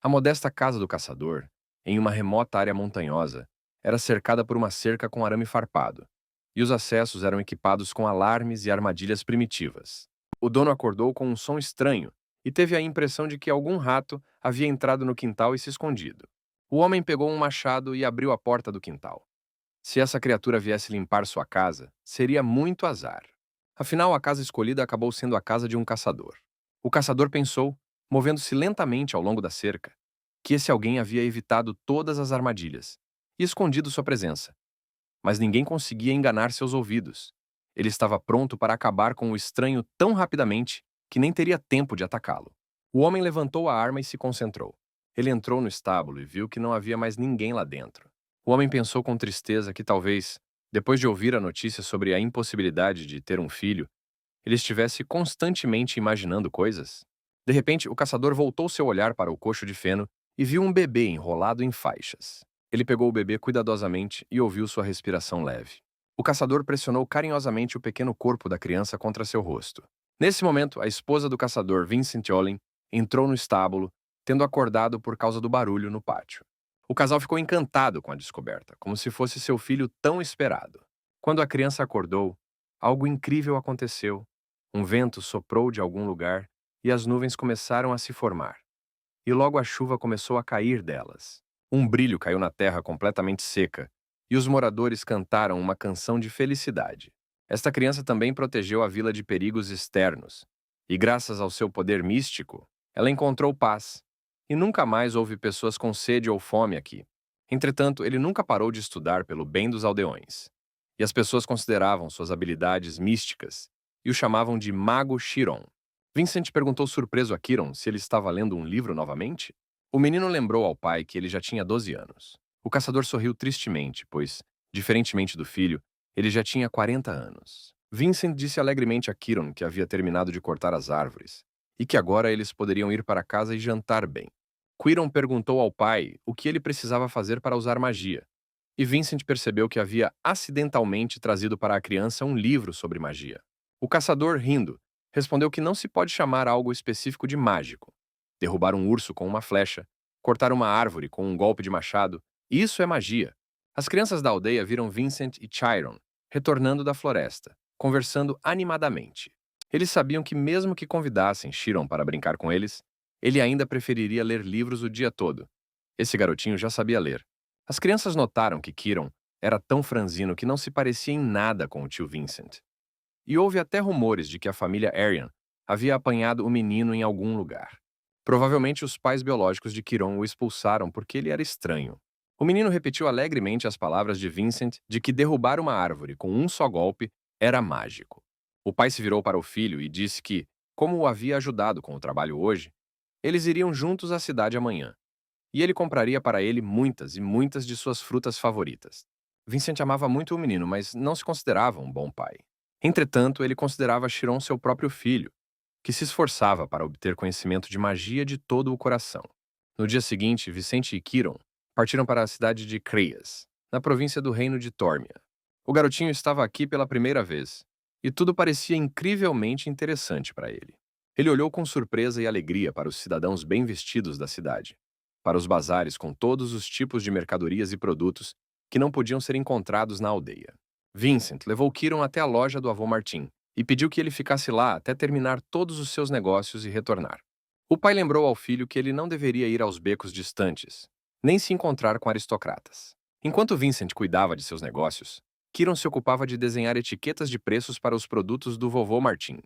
A modesta casa do caçador, em uma remota área montanhosa, era cercada por uma cerca com arame farpado, e os acessos eram equipados com alarmes e armadilhas primitivas. O dono acordou com um som estranho e teve a impressão de que algum rato havia entrado no quintal e se escondido. O homem pegou um machado e abriu a porta do quintal. Se essa criatura viesse limpar sua casa, seria muito azar. Afinal, a casa escolhida acabou sendo a casa de um caçador. O caçador pensou, movendo-se lentamente ao longo da cerca, que esse alguém havia evitado todas as armadilhas e escondido sua presença. Mas ninguém conseguia enganar seus ouvidos. Ele estava pronto para acabar com o estranho tão rapidamente que nem teria tempo de atacá-lo. O homem levantou a arma e se concentrou. Ele entrou no estábulo e viu que não havia mais ninguém lá dentro. O homem pensou com tristeza que talvez, depois de ouvir a notícia sobre a impossibilidade de ter um filho, ele estivesse constantemente imaginando coisas. De repente, o caçador voltou seu olhar para o coxo de feno e viu um bebê enrolado em faixas. Ele pegou o bebê cuidadosamente e ouviu sua respiração leve. O caçador pressionou carinhosamente o pequeno corpo da criança contra seu rosto. Nesse momento, a esposa do caçador, Vincent Olin, entrou no estábulo, tendo acordado por causa do barulho no pátio. O casal ficou encantado com a descoberta, como se fosse seu filho tão esperado. Quando a criança acordou, algo incrível aconteceu. Um vento soprou de algum lugar e as nuvens começaram a se formar. E logo a chuva começou a cair delas. Um brilho caiu na terra completamente seca, e os moradores cantaram uma canção de felicidade. Esta criança também protegeu a vila de perigos externos, e graças ao seu poder místico, ela encontrou paz, e nunca mais houve pessoas com sede ou fome aqui. Entretanto, ele nunca parou de estudar pelo bem dos aldeões, e as pessoas consideravam suas habilidades místicas e o chamavam de Mago Chiron. Vincent perguntou surpreso a Chiron se ele estava lendo um livro novamente. O menino lembrou ao pai que ele já tinha 12 anos. O caçador sorriu tristemente, pois, diferentemente do filho, ele já tinha 40 anos. Vincent disse alegremente a Chiron que havia terminado de cortar as árvores e que agora eles poderiam ir para casa e jantar bem. Chiron perguntou ao pai o que ele precisava fazer para usar magia, e Vincent percebeu que havia acidentalmente trazido para a criança um livro sobre magia. O caçador, rindo, respondeu que não se pode chamar algo específico de mágico. Derrubar um urso com uma flecha, cortar uma árvore com um golpe de machado, isso é magia. As crianças da aldeia viram Vincent e Chiron retornando da floresta, conversando animadamente. Eles sabiam que mesmo que convidassem Chiron para brincar com eles, ele ainda preferiria ler livros o dia todo. Esse garotinho já sabia ler. As crianças notaram que Chiron era tão franzino que não se parecia em nada com o tio Vincent. E houve até rumores de que a família Arian havia apanhado o menino em algum lugar. Provavelmente os pais biológicos de Chiron o expulsaram porque ele era estranho. O menino repetiu alegremente as palavras de Vincent de que derrubar uma árvore com um só golpe era mágico. O pai se virou para o filho e disse que, como o havia ajudado com o trabalho hoje, eles iriam juntos à cidade amanhã, e ele compraria para ele muitas e muitas de suas frutas favoritas. Vincent amava muito o menino, mas não se considerava um bom pai. Entretanto, ele considerava Chiron seu próprio filho, que se esforçava para obter conhecimento de magia de todo o coração. No dia seguinte, Vicente e Chiron partiram para a cidade de Crias, na província do reino de Tórmia. O garotinho estava aqui pela primeira vez, e tudo parecia incrivelmente interessante para ele. Ele olhou com surpresa e alegria para os cidadãos bem vestidos da cidade, para os bazares com todos os tipos de mercadorias e produtos que não podiam ser encontrados na aldeia. Vincent levou Chiron até a loja do avô Martim e pediu que ele ficasse lá até terminar todos os seus negócios e retornar. O pai lembrou ao filho que ele não deveria ir aos becos distantes, nem se encontrar com aristocratas. Enquanto Vincent cuidava de seus negócios, Chiron se ocupava de desenhar etiquetas de preços para os produtos do vovô Martim.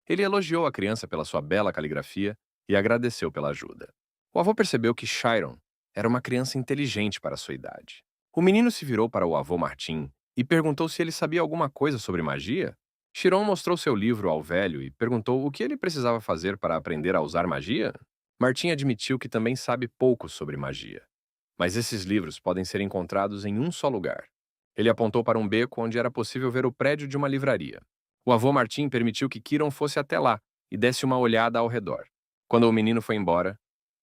Ele elogiou a criança pela sua bela caligrafia e agradeceu pela ajuda. O avô percebeu que Chiron era uma criança inteligente para sua idade. O menino se virou para o avô Martim e perguntou se ele sabia alguma coisa sobre magia. Chiron mostrou seu livro ao velho e perguntou o que ele precisava fazer para aprender a usar magia. Martim admitiu que também sabe pouco sobre magia, mas esses livros podem ser encontrados em um só lugar. Ele apontou para um beco onde era possível ver o prédio de uma livraria. O avô Martim permitiu que Chiron fosse até lá e desse uma olhada ao redor. Quando o menino foi embora,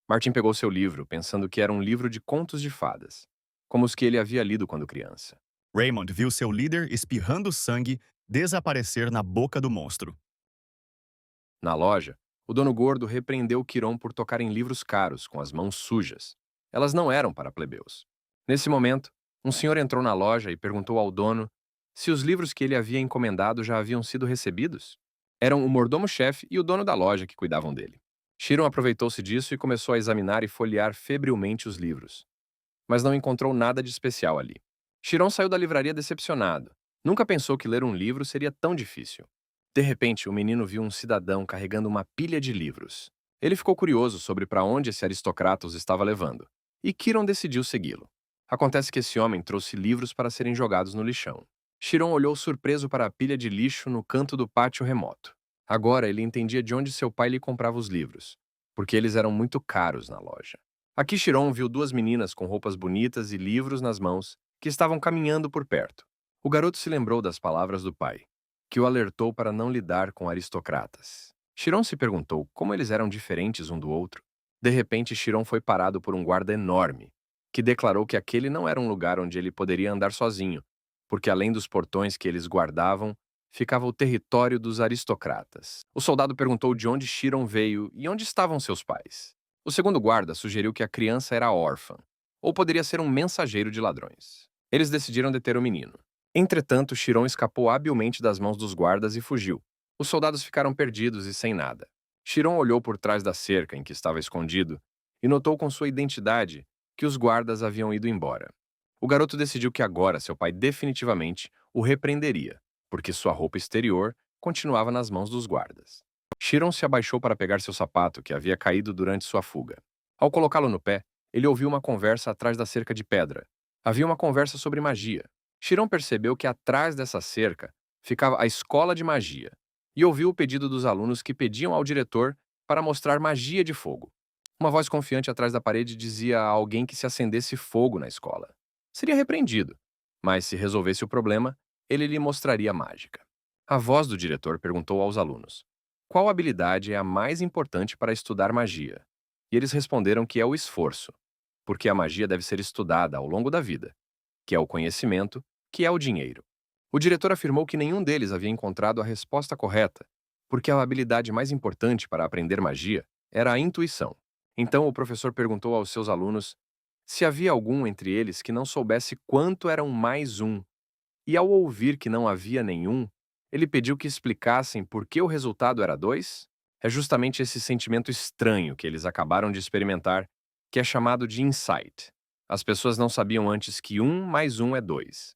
Martim pegou seu livro, pensando que era um livro de contos de fadas, como os que ele havia lido quando criança. Raymond viu seu líder espirrando sangue desaparecer na boca do monstro. Na loja, O dono gordo repreendeu Quiron por tocar em livros caros, com as mãos sujas. Elas não eram para plebeus. Nesse momento, um senhor entrou na loja e perguntou ao dono se os livros que ele havia encomendado já haviam sido recebidos. Eram o mordomo-chefe e o dono da loja que cuidavam dele. Chiron aproveitou-se disso e começou a examinar e folhear febrilmente os livros. Mas não encontrou nada de especial ali. Chiron saiu da livraria decepcionado. Nunca pensou que ler um livro seria tão difícil. De repente, o menino viu um cidadão carregando uma pilha de livros. Ele ficou curioso sobre para onde esse aristocrata os estava levando, e Chiron decidiu segui-lo. Acontece que esse homem trouxe livros para serem jogados no lixão. Chiron olhou surpreso para a pilha de lixo no canto do pátio remoto. Agora ele entendia de onde seu pai lhe comprava os livros, porque eles eram muito caros na loja. Aqui Chiron viu duas meninas com roupas bonitas e livros nas mãos, que estavam caminhando por perto. O garoto se lembrou das palavras do pai, que o alertou para não lidar com aristocratas. Chiron se perguntou como eles eram diferentes um do outro. De repente, Chiron foi parado por um guarda enorme, que declarou que aquele não era um lugar onde ele poderia andar sozinho, porque além dos portões que eles guardavam, ficava o território dos aristocratas. O soldado perguntou de onde Chiron veio e onde estavam seus pais. O segundo guarda sugeriu que a criança era órfã, ou poderia ser um mensageiro de ladrões. Eles decidiram deter o menino. Entretanto, Chiron escapou habilmente das mãos dos guardas e fugiu. Os soldados ficaram perdidos e sem nada. Chiron olhou por trás da cerca em que estava escondido e notou com sua identidade que os guardas haviam ido embora. O garoto decidiu que agora seu pai definitivamente o repreenderia, porque sua roupa exterior continuava nas mãos dos guardas. Chiron se abaixou para pegar seu sapato, que havia caído durante sua fuga. Ao colocá-lo no pé, ele ouviu uma conversa atrás da cerca de pedra. Havia uma conversa sobre magia. Chiron percebeu que atrás dessa cerca ficava a escola de magia e ouviu o pedido dos alunos que pediam ao diretor para mostrar magia de fogo. Uma voz confiante atrás da parede dizia a alguém que se acendesse fogo na escola seria repreendido, mas se resolvesse o problema, ele lhe mostraria a mágica. A voz do diretor perguntou aos alunos: qual habilidade é a mais importante para estudar magia? E eles responderam que é o esforço, porque a magia deve ser estudada ao longo da vida, que é o conhecimento, que é o dinheiro. O diretor afirmou que nenhum deles havia encontrado a resposta correta, porque a habilidade mais importante para aprender magia era a intuição. Então o professor perguntou aos seus alunos se havia algum entre eles que não soubesse quanto era um mais um, e ao ouvir que não havia nenhum, ele pediu que explicassem por que o resultado era 2. É justamente esse sentimento estranho que eles acabaram de experimentar, que é chamado de insight. As pessoas não sabiam antes que 1 mais 1 é 2.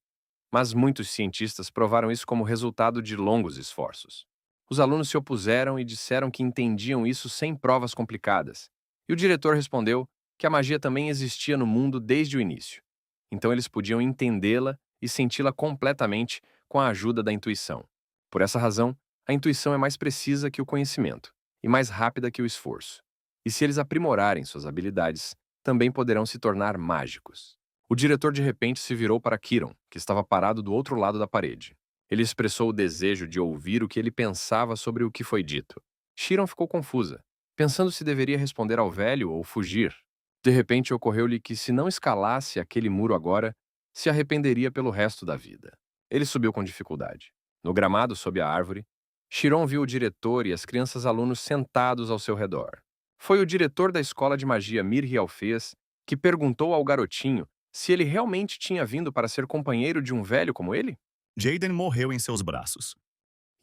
Mas muitos cientistas provaram isso como resultado de longos esforços. Os alunos se opuseram e disseram que entendiam isso sem provas complicadas. E o diretor respondeu que a magia também existia no mundo desde o início. Então eles podiam entendê-la e senti-la completamente com a ajuda da intuição. Por essa razão, a intuição é mais precisa que o conhecimento e mais rápida que o esforço. E se eles aprimorarem suas habilidades, também poderão se tornar mágicos. O diretor de repente se virou para Quiron, que estava parado do outro lado da parede. Ele expressou o desejo de ouvir o que ele pensava sobre o que foi dito. Chiron ficou confusa, pensando se deveria responder ao velho ou fugir. De repente ocorreu-lhe que se não escalasse aquele muro agora, se arrependeria pelo resto da vida. Ele subiu com dificuldade. No gramado sob a árvore, Chiron viu o diretor e as crianças alunos sentados ao seu redor. Foi o diretor da escola de magia Mir Alfeas que perguntou ao garotinho se ele realmente tinha vindo para ser companheiro de um velho como ele? Jaden morreu em seus braços.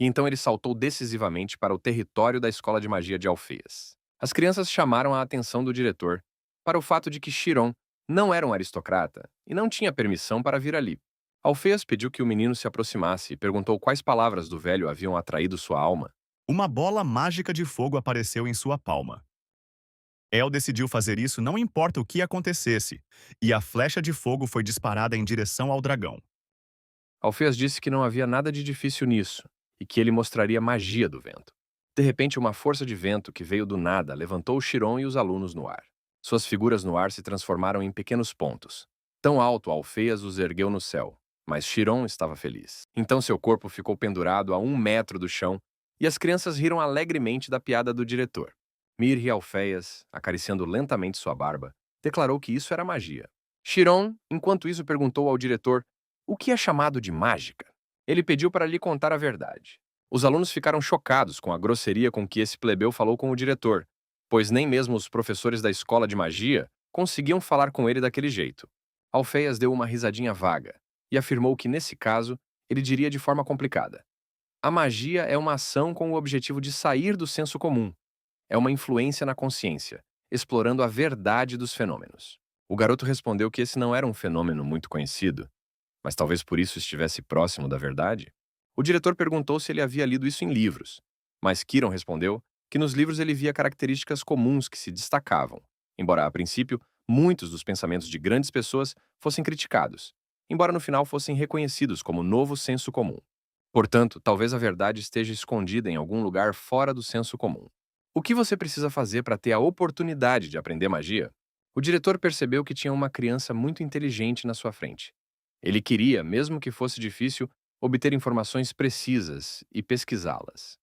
E então ele saltou decisivamente para o território da escola de magia de Alfeas. As crianças chamaram a atenção do diretor para o fato de que Chiron não era um aristocrata e não tinha permissão para vir ali. Alfeas pediu que o menino se aproximasse e perguntou quais palavras do velho haviam atraído sua alma. Uma bola mágica de fogo apareceu em sua palma. El decidiu fazer isso não importa o que acontecesse, e a flecha de fogo foi disparada em direção ao dragão. Alfeas disse que não havia nada de difícil nisso e que ele mostraria magia do vento. De repente, uma força de vento que veio do nada levantou Chiron e os alunos no ar. Suas figuras no ar se transformaram em pequenos pontos. Tão alto, Alfeas os ergueu no céu, mas Chiron estava feliz. Então seu corpo ficou pendurado a 1 metro do chão e as crianças riram alegremente da piada do diretor. Mir Alfeas, acariciando lentamente sua barba, declarou que isso era magia. Chiron, enquanto isso, perguntou ao diretor o que é chamado de mágica. Ele pediu para lhe contar a verdade. Os alunos ficaram chocados com a grosseria com que esse plebeu falou com o diretor, pois nem mesmo os professores da escola de magia conseguiam falar com ele daquele jeito. Alfeias deu uma risadinha vaga e afirmou que, nesse caso, ele diria de forma complicada: a magia é uma ação com o objetivo de sair do senso comum. É uma influência na consciência, explorando a verdade dos fenômenos. O garoto respondeu que esse não era um fenômeno muito conhecido, mas talvez por isso estivesse próximo da verdade. O diretor perguntou se ele havia lido isso em livros, mas Kiron respondeu que nos livros ele via características comuns que se destacavam, embora a princípio muitos dos pensamentos de grandes pessoas fossem criticados, embora no final fossem reconhecidos como novo senso comum. Portanto, talvez a verdade esteja escondida em algum lugar fora do senso comum. O que você precisa fazer para ter a oportunidade de aprender magia? O diretor percebeu que tinha uma criança muito inteligente na sua frente. Ele queria, mesmo que fosse difícil, obter informações precisas e pesquisá-las.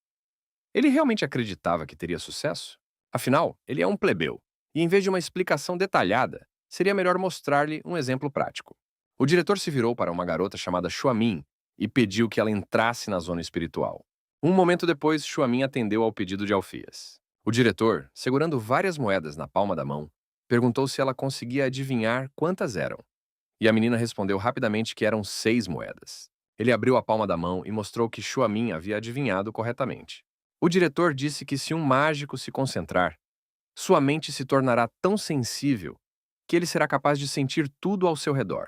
Ele realmente acreditava que teria sucesso? Afinal, ele é um plebeu, e em vez de uma explicação detalhada, seria melhor mostrar-lhe um exemplo prático. O diretor se virou para uma garota chamada Xuamin e pediu que ela entrasse na zona espiritual. Um momento depois, Xuamin atendeu ao pedido de Alfias. O diretor, segurando várias moedas na palma da mão, perguntou se ela conseguia adivinhar quantas eram. E a menina respondeu rapidamente que eram 6 moedas. Ele abriu a palma da mão e mostrou que Xuamin havia adivinhado corretamente. O diretor disse que se um mágico se concentrar, sua mente se tornará tão sensível que ele será capaz de sentir tudo ao seu redor.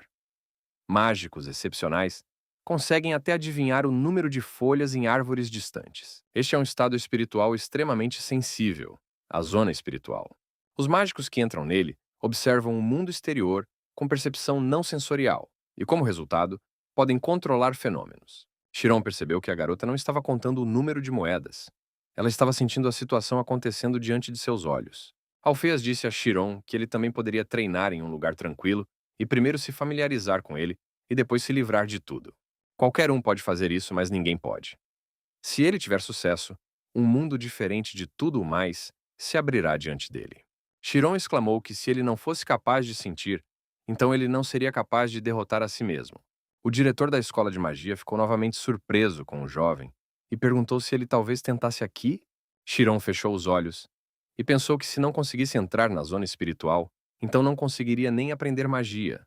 Mágicos excepcionais conseguem até adivinhar o número de folhas em árvores distantes. Este é um estado espiritual extremamente sensível, a zona espiritual. Os mágicos que entram nele observam o mundo exterior com percepção não sensorial e, como resultado, podem controlar fenômenos. Chiron percebeu que a garota não estava contando o número de moedas. Ela estava sentindo a situação acontecendo diante de seus olhos. Alfeias disse a Chiron que ele também poderia treinar em um lugar tranquilo e primeiro se familiarizar com ele e depois se livrar de tudo. Qualquer um pode fazer isso, mas ninguém pode. Se ele tiver sucesso, um mundo diferente de tudo o mais se abrirá diante dele. Chiron exclamou que se ele não fosse capaz de sentir, então ele não seria capaz de derrotar a si mesmo. O diretor da escola de magia ficou novamente surpreso com o jovem e perguntou se ele talvez tentasse aqui. Chiron fechou os olhos e pensou que se não conseguisse entrar na zona espiritual, então não conseguiria nem aprender magia.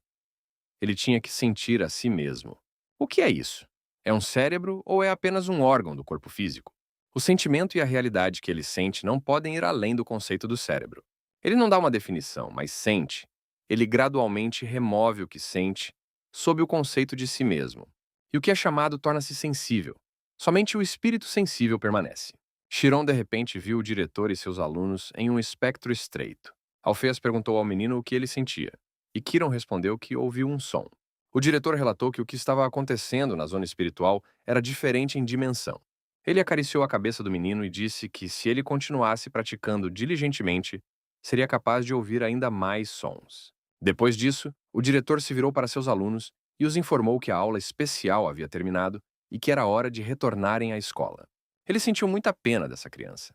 Ele tinha que sentir a si mesmo. O que é isso? É um cérebro ou é apenas um órgão do corpo físico? O sentimento e a realidade que ele sente não podem ir além do conceito do cérebro. Ele não dá uma definição, mas sente. Ele gradualmente remove o que sente sob o conceito de si mesmo. E o que é chamado torna-se sensível. Somente o espírito sensível permanece. Chiron de repente viu o diretor e seus alunos em um espectro estreito. Alfeias perguntou ao menino o que ele sentia, e Kiron respondeu que ouviu um som. O diretor relatou que o que estava acontecendo na zona espiritual era diferente em dimensão. Ele acariciou a cabeça do menino e disse que, se ele continuasse praticando diligentemente, seria capaz de ouvir ainda mais sons. Depois disso, o diretor se virou para seus alunos e os informou que a aula especial havia terminado e que era hora de retornarem à escola. Ele sentiu muita pena dessa criança.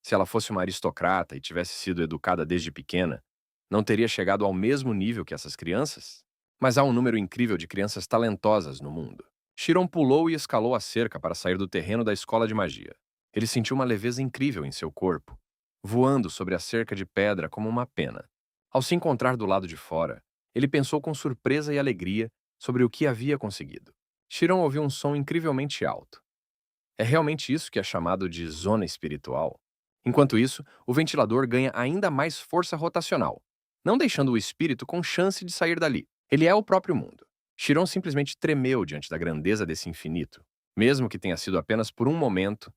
Se ela fosse uma aristocrata e tivesse sido educada desde pequena, não teria chegado ao mesmo nível que essas crianças? Mas há um número incrível de crianças talentosas no mundo. Chiron pulou e escalou a cerca para sair do terreno da escola de magia. Ele sentiu uma leveza incrível em seu corpo, voando sobre a cerca de pedra como uma pena. Ao se encontrar do lado de fora, ele pensou com surpresa e alegria sobre o que havia conseguido. Chiron ouviu um som incrivelmente alto. É realmente isso que é chamado de zona espiritual. Enquanto isso, o ventilador ganha ainda mais força rotacional, não deixando o espírito com chance de sair dali. Ele é o próprio mundo. Chiron simplesmente tremeu diante da grandeza desse infinito. Mesmo que tenha sido apenas por um momento,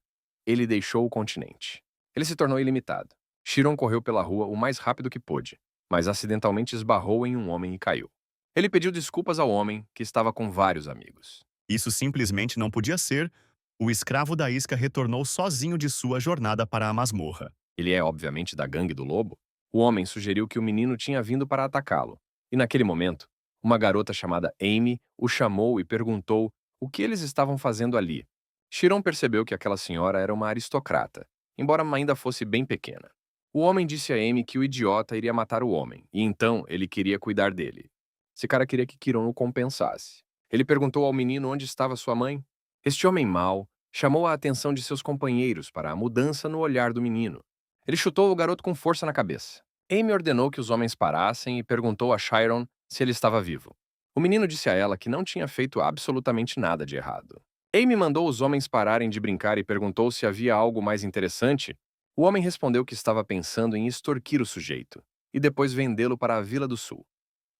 ele deixou o continente. Ele se tornou ilimitado. Chiron correu pela rua o mais rápido que pôde, mas acidentalmente esbarrou em um homem e caiu. Ele pediu desculpas ao homem, que estava com vários amigos. Isso simplesmente não podia ser. O escravo da isca retornou sozinho de sua jornada para a masmorra. Ele é, obviamente, da gangue do lobo. O homem sugeriu que o menino tinha vindo para atacá-lo, e naquele momento, uma garota chamada Amy o chamou e perguntou o que eles estavam fazendo ali. Chiron percebeu que aquela senhora era uma aristocrata, embora ainda fosse bem pequena. O homem disse a Amy que o idiota iria matar o homem, e então ele queria cuidar dele. Esse cara queria que Chiron o compensasse. Ele perguntou ao menino onde estava sua mãe. Este homem mau Chamou a atenção de seus companheiros para a mudança no olhar do menino. Ele chutou o garoto com força na cabeça. Amy ordenou que os homens parassem e perguntou a Chiron se ele estava vivo. O menino disse a ela que não tinha feito absolutamente nada de errado. Amy mandou os homens pararem de brincar e perguntou se havia algo mais interessante. O homem respondeu que estava pensando em extorquir o sujeito e depois vendê-lo para a Vila do Sul,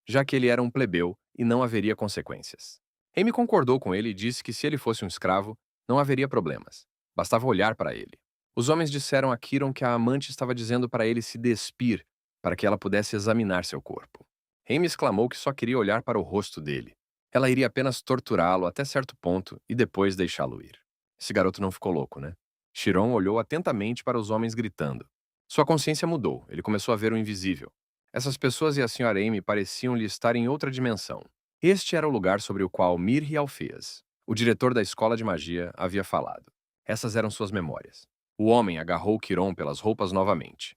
já que ele era um plebeu e não haveria consequências. Amy concordou com ele e disse que se ele fosse um escravo, não haveria problemas. Bastava olhar para ele. Os homens disseram a Kiron que a amante estava dizendo para ele se despir, para que ela pudesse examinar seu corpo. Amy exclamou que só queria olhar para o rosto dele. Ela iria apenas torturá-lo até certo ponto e depois deixá-lo ir. Esse garoto não ficou louco, né? Chiron olhou atentamente para os homens gritando. Sua consciência mudou, ele começou a ver o invisível. Essas pessoas e a Sra. Amy pareciam-lhe estar em outra dimensão. Este era o lugar sobre o qual Mirri Alfeas, o diretor da escola de magia, havia falado. Essas eram suas memórias. O homem agarrou Quiron pelas roupas novamente.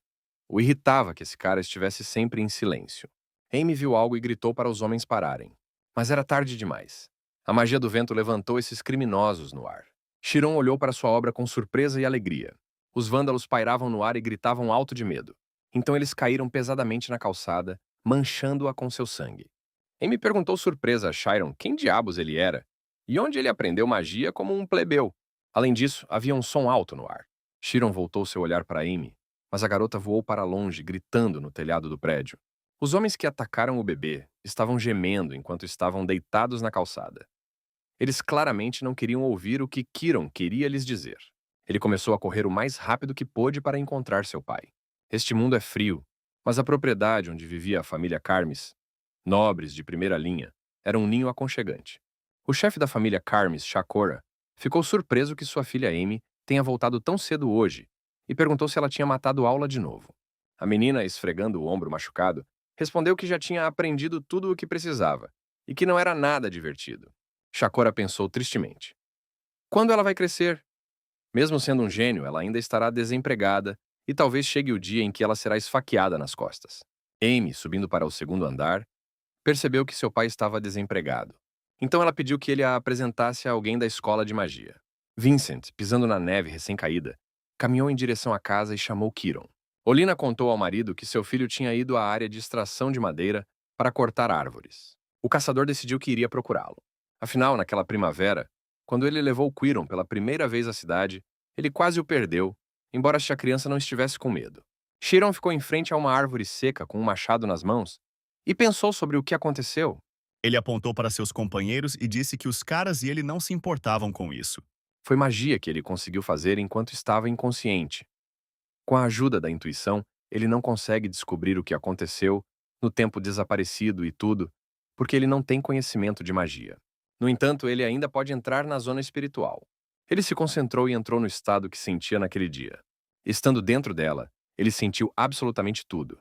O irritava que esse cara estivesse sempre em silêncio. Amy viu algo e gritou para os homens pararem. Mas era tarde demais. A magia do vento levantou esses criminosos no ar. Chiron olhou para sua obra com surpresa e alegria. Os vândalos pairavam no ar e gritavam alto de medo. Então eles caíram pesadamente na calçada, manchando-a com seu sangue. Amy perguntou surpresa a Chiron quem diabos ele era e onde ele aprendeu magia como um plebeu. Além disso, havia um som alto no ar. Chiron voltou seu olhar para Amy, mas a garota voou para longe, gritando no telhado do prédio. Os homens que atacaram o bebê estavam gemendo enquanto estavam deitados na calçada. Eles claramente não queriam ouvir o que Kiron queria lhes dizer. Ele começou a correr o mais rápido que pôde para encontrar seu pai. Este mundo é frio, mas a propriedade onde vivia a família Carmes, nobres de primeira linha, era um ninho aconchegante. O chefe da família Carmes, Chacora, ficou surpreso que sua filha Amy tenha voltado tão cedo hoje e perguntou se ela tinha matado aula de novo. A menina, esfregando o ombro machucado, respondeu que já tinha aprendido tudo o que precisava e que não era nada divertido. Chacora pensou tristemente. Quando ela vai crescer? Mesmo sendo um gênio, ela ainda estará desempregada e talvez chegue o dia em que ela será esfaqueada nas costas. Amy, subindo para o segundo andar, percebeu que seu pai estava desempregado. Então ela pediu que ele a apresentasse a alguém da escola de magia. Vincent, pisando na neve recém-caída, caminhou em direção à casa e chamou Kiron. Olina contou ao marido que seu filho tinha ido à área de extração de madeira para cortar árvores. O caçador decidiu que iria procurá-lo. Afinal, naquela primavera, quando ele levou Quiron pela primeira vez à cidade, ele quase o perdeu, embora a criança não estivesse com medo. Chiron ficou em frente a uma árvore seca com um machado nas mãos e pensou sobre o que aconteceu. Ele apontou para seus companheiros e disse que os caras e ele não se importavam com isso. Foi magia que ele conseguiu fazer enquanto estava inconsciente. Com a ajuda da intuição, ele não consegue descobrir o que aconteceu no tempo desaparecido e tudo, porque ele não tem conhecimento de magia. No entanto, ele ainda pode entrar na zona espiritual. Ele se concentrou e entrou no estado que sentia naquele dia. Estando dentro dela, ele sentiu absolutamente tudo.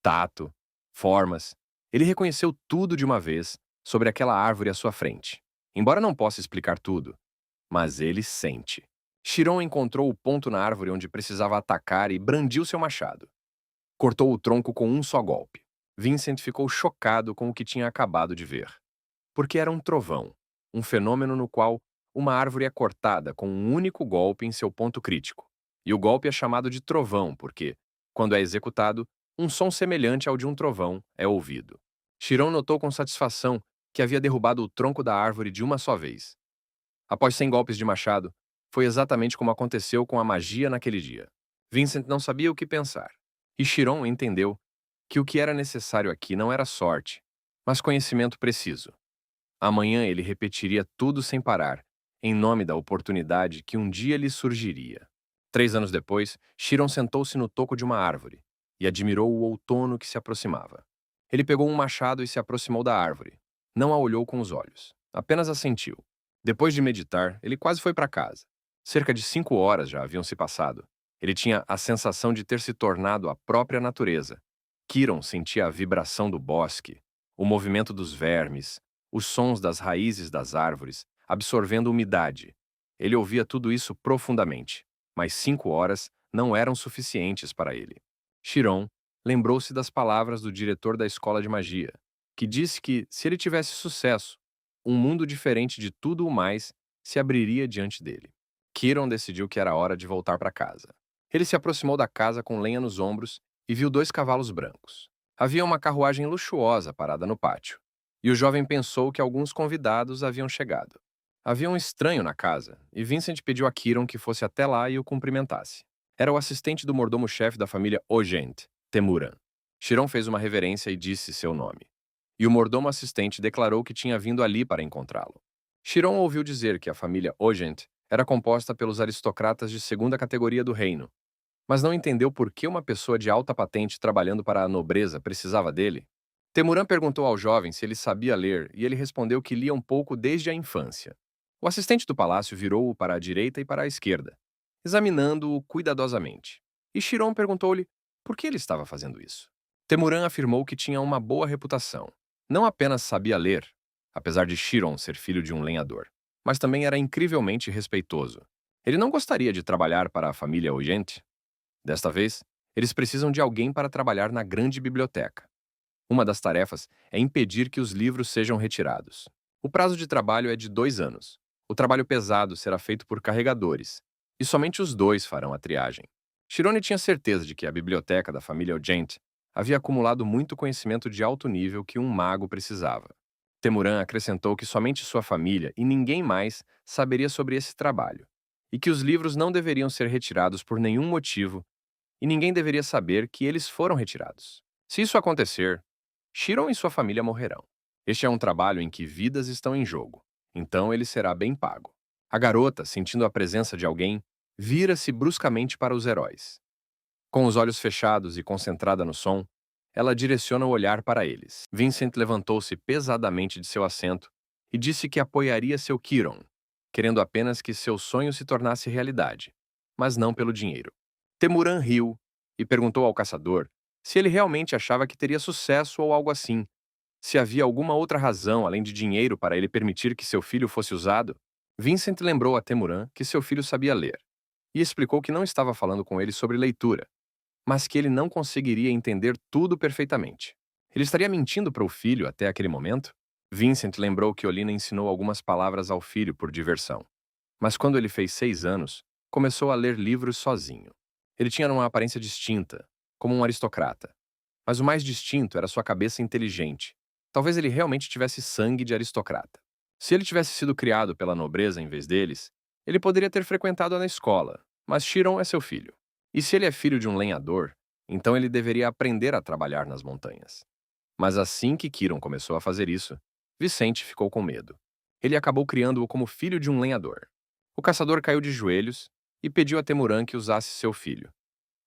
Tato, formas. Ele reconheceu tudo de uma vez sobre aquela árvore à sua frente. Embora não possa explicar tudo, mas ele sente. Chiron encontrou o ponto na árvore onde precisava atacar e brandiu seu machado. Cortou o tronco com um só golpe. Vincent ficou chocado com o que tinha acabado de ver. Porque era um trovão, um fenômeno no qual uma árvore é cortada com um único golpe em seu ponto crítico. E o golpe é chamado de trovão porque, quando é executado, um som semelhante ao de um trovão é ouvido. Chiron notou com satisfação que havia derrubado o tronco da árvore de uma só vez. Após 100 golpes de machado, foi exatamente como aconteceu com a magia naquele dia. Vincent não sabia o que pensar. E Chiron entendeu que o que era necessário aqui não era sorte, mas conhecimento preciso. Amanhã ele repetiria tudo sem parar, em nome da oportunidade que um dia lhe surgiria. 3 anos depois, Chiron sentou-se no toco de uma árvore e admirou o outono que se aproximava. Ele pegou um machado e se aproximou da árvore. Não a olhou com os olhos, apenas a sentiu. Depois de meditar, ele quase foi para casa. Cerca de 5 horas já haviam se passado. Ele tinha a sensação de ter se tornado a própria natureza. Kiron sentia a vibração do bosque, o movimento dos vermes, os sons das raízes das árvores, absorvendo umidade. Ele ouvia tudo isso profundamente, mas 5 horas não eram suficientes para ele. Chiron lembrou-se das palavras do diretor da escola de magia, que disse que, se ele tivesse sucesso, um mundo diferente de tudo o mais se abriria diante dele. Kiron decidiu que era hora de voltar para casa. Ele se aproximou da casa com lenha nos ombros e viu 2 cavalos brancos. Havia uma carruagem luxuosa parada no pátio, e o jovem pensou que alguns convidados haviam chegado. Havia um estranho na casa, e Vincent pediu a Kiron que fosse até lá e o cumprimentasse. Era o assistente do mordomo-chefe da família Ogent, Temuran. Chiron fez uma reverência e disse seu nome. E o mordomo-assistente declarou que tinha vindo ali para encontrá-lo. Chiron ouviu dizer que a família Ogent era composta pelos aristocratas de segunda categoria do reino, mas não entendeu por que uma pessoa de alta patente trabalhando para a nobreza precisava dele. Temuran perguntou ao jovem se ele sabia ler e ele respondeu que lia um pouco desde a infância. O assistente do palácio virou-o para a direita e para a esquerda, examinando-o cuidadosamente. E Chiron perguntou-lhe por que ele estava fazendo isso. Temuran afirmou que tinha uma boa reputação. Não apenas sabia ler, apesar de Chiron ser filho de um lenhador, mas também era incrivelmente respeitoso. Ele não gostaria de trabalhar para a família Ogent. Desta vez, eles precisam de alguém para trabalhar na grande biblioteca. Uma das tarefas é impedir que os livros sejam retirados. O prazo de trabalho é de 2 anos. O trabalho pesado será feito por carregadores, e somente os dois farão a triagem. Chirone tinha certeza de que a biblioteca da família Ogent havia acumulado muito conhecimento de alto nível que um mago precisava. Temuran acrescentou que somente sua família e ninguém mais saberia sobre esse trabalho, e que os livros não deveriam ser retirados por nenhum motivo, e ninguém deveria saber que eles foram retirados. Se isso acontecer, Chiron e sua família morrerão. Este é um trabalho em que vidas estão em jogo, então ele será bem pago. A garota, sentindo a presença de alguém, vira-se bruscamente para os heróis. Com os olhos fechados e concentrada no som, ela direciona o olhar para eles. Vincent levantou-se pesadamente de seu assento e disse que apoiaria seu Chiron, querendo apenas que seu sonho se tornasse realidade, mas não pelo dinheiro. Temuran riu e perguntou ao caçador se ele realmente achava que teria sucesso ou algo assim, se havia alguma outra razão além de dinheiro para ele permitir que seu filho fosse usado. Vincent lembrou a Temuran que seu filho sabia ler e explicou que não estava falando com ele sobre leitura, mas que ele não conseguiria entender tudo perfeitamente. Ele estaria mentindo para o filho até aquele momento? Vincent lembrou que Olina ensinou algumas palavras ao filho por diversão, mas quando ele fez 6 anos, começou a ler livros sozinho. Ele tinha uma aparência distinta, como um aristocrata, mas o mais distinto era sua cabeça inteligente. Talvez ele realmente tivesse sangue de aristocrata. Se ele tivesse sido criado pela nobreza em vez deles, ele poderia ter frequentado a escola, mas Chiron é seu filho. E se ele é filho de um lenhador, então ele deveria aprender a trabalhar nas montanhas. Mas assim que Chiron começou a fazer isso, Vicente ficou com medo. Ele acabou criando-o como filho de um lenhador. O caçador caiu de joelhos e pediu a Temuran que usasse seu filho,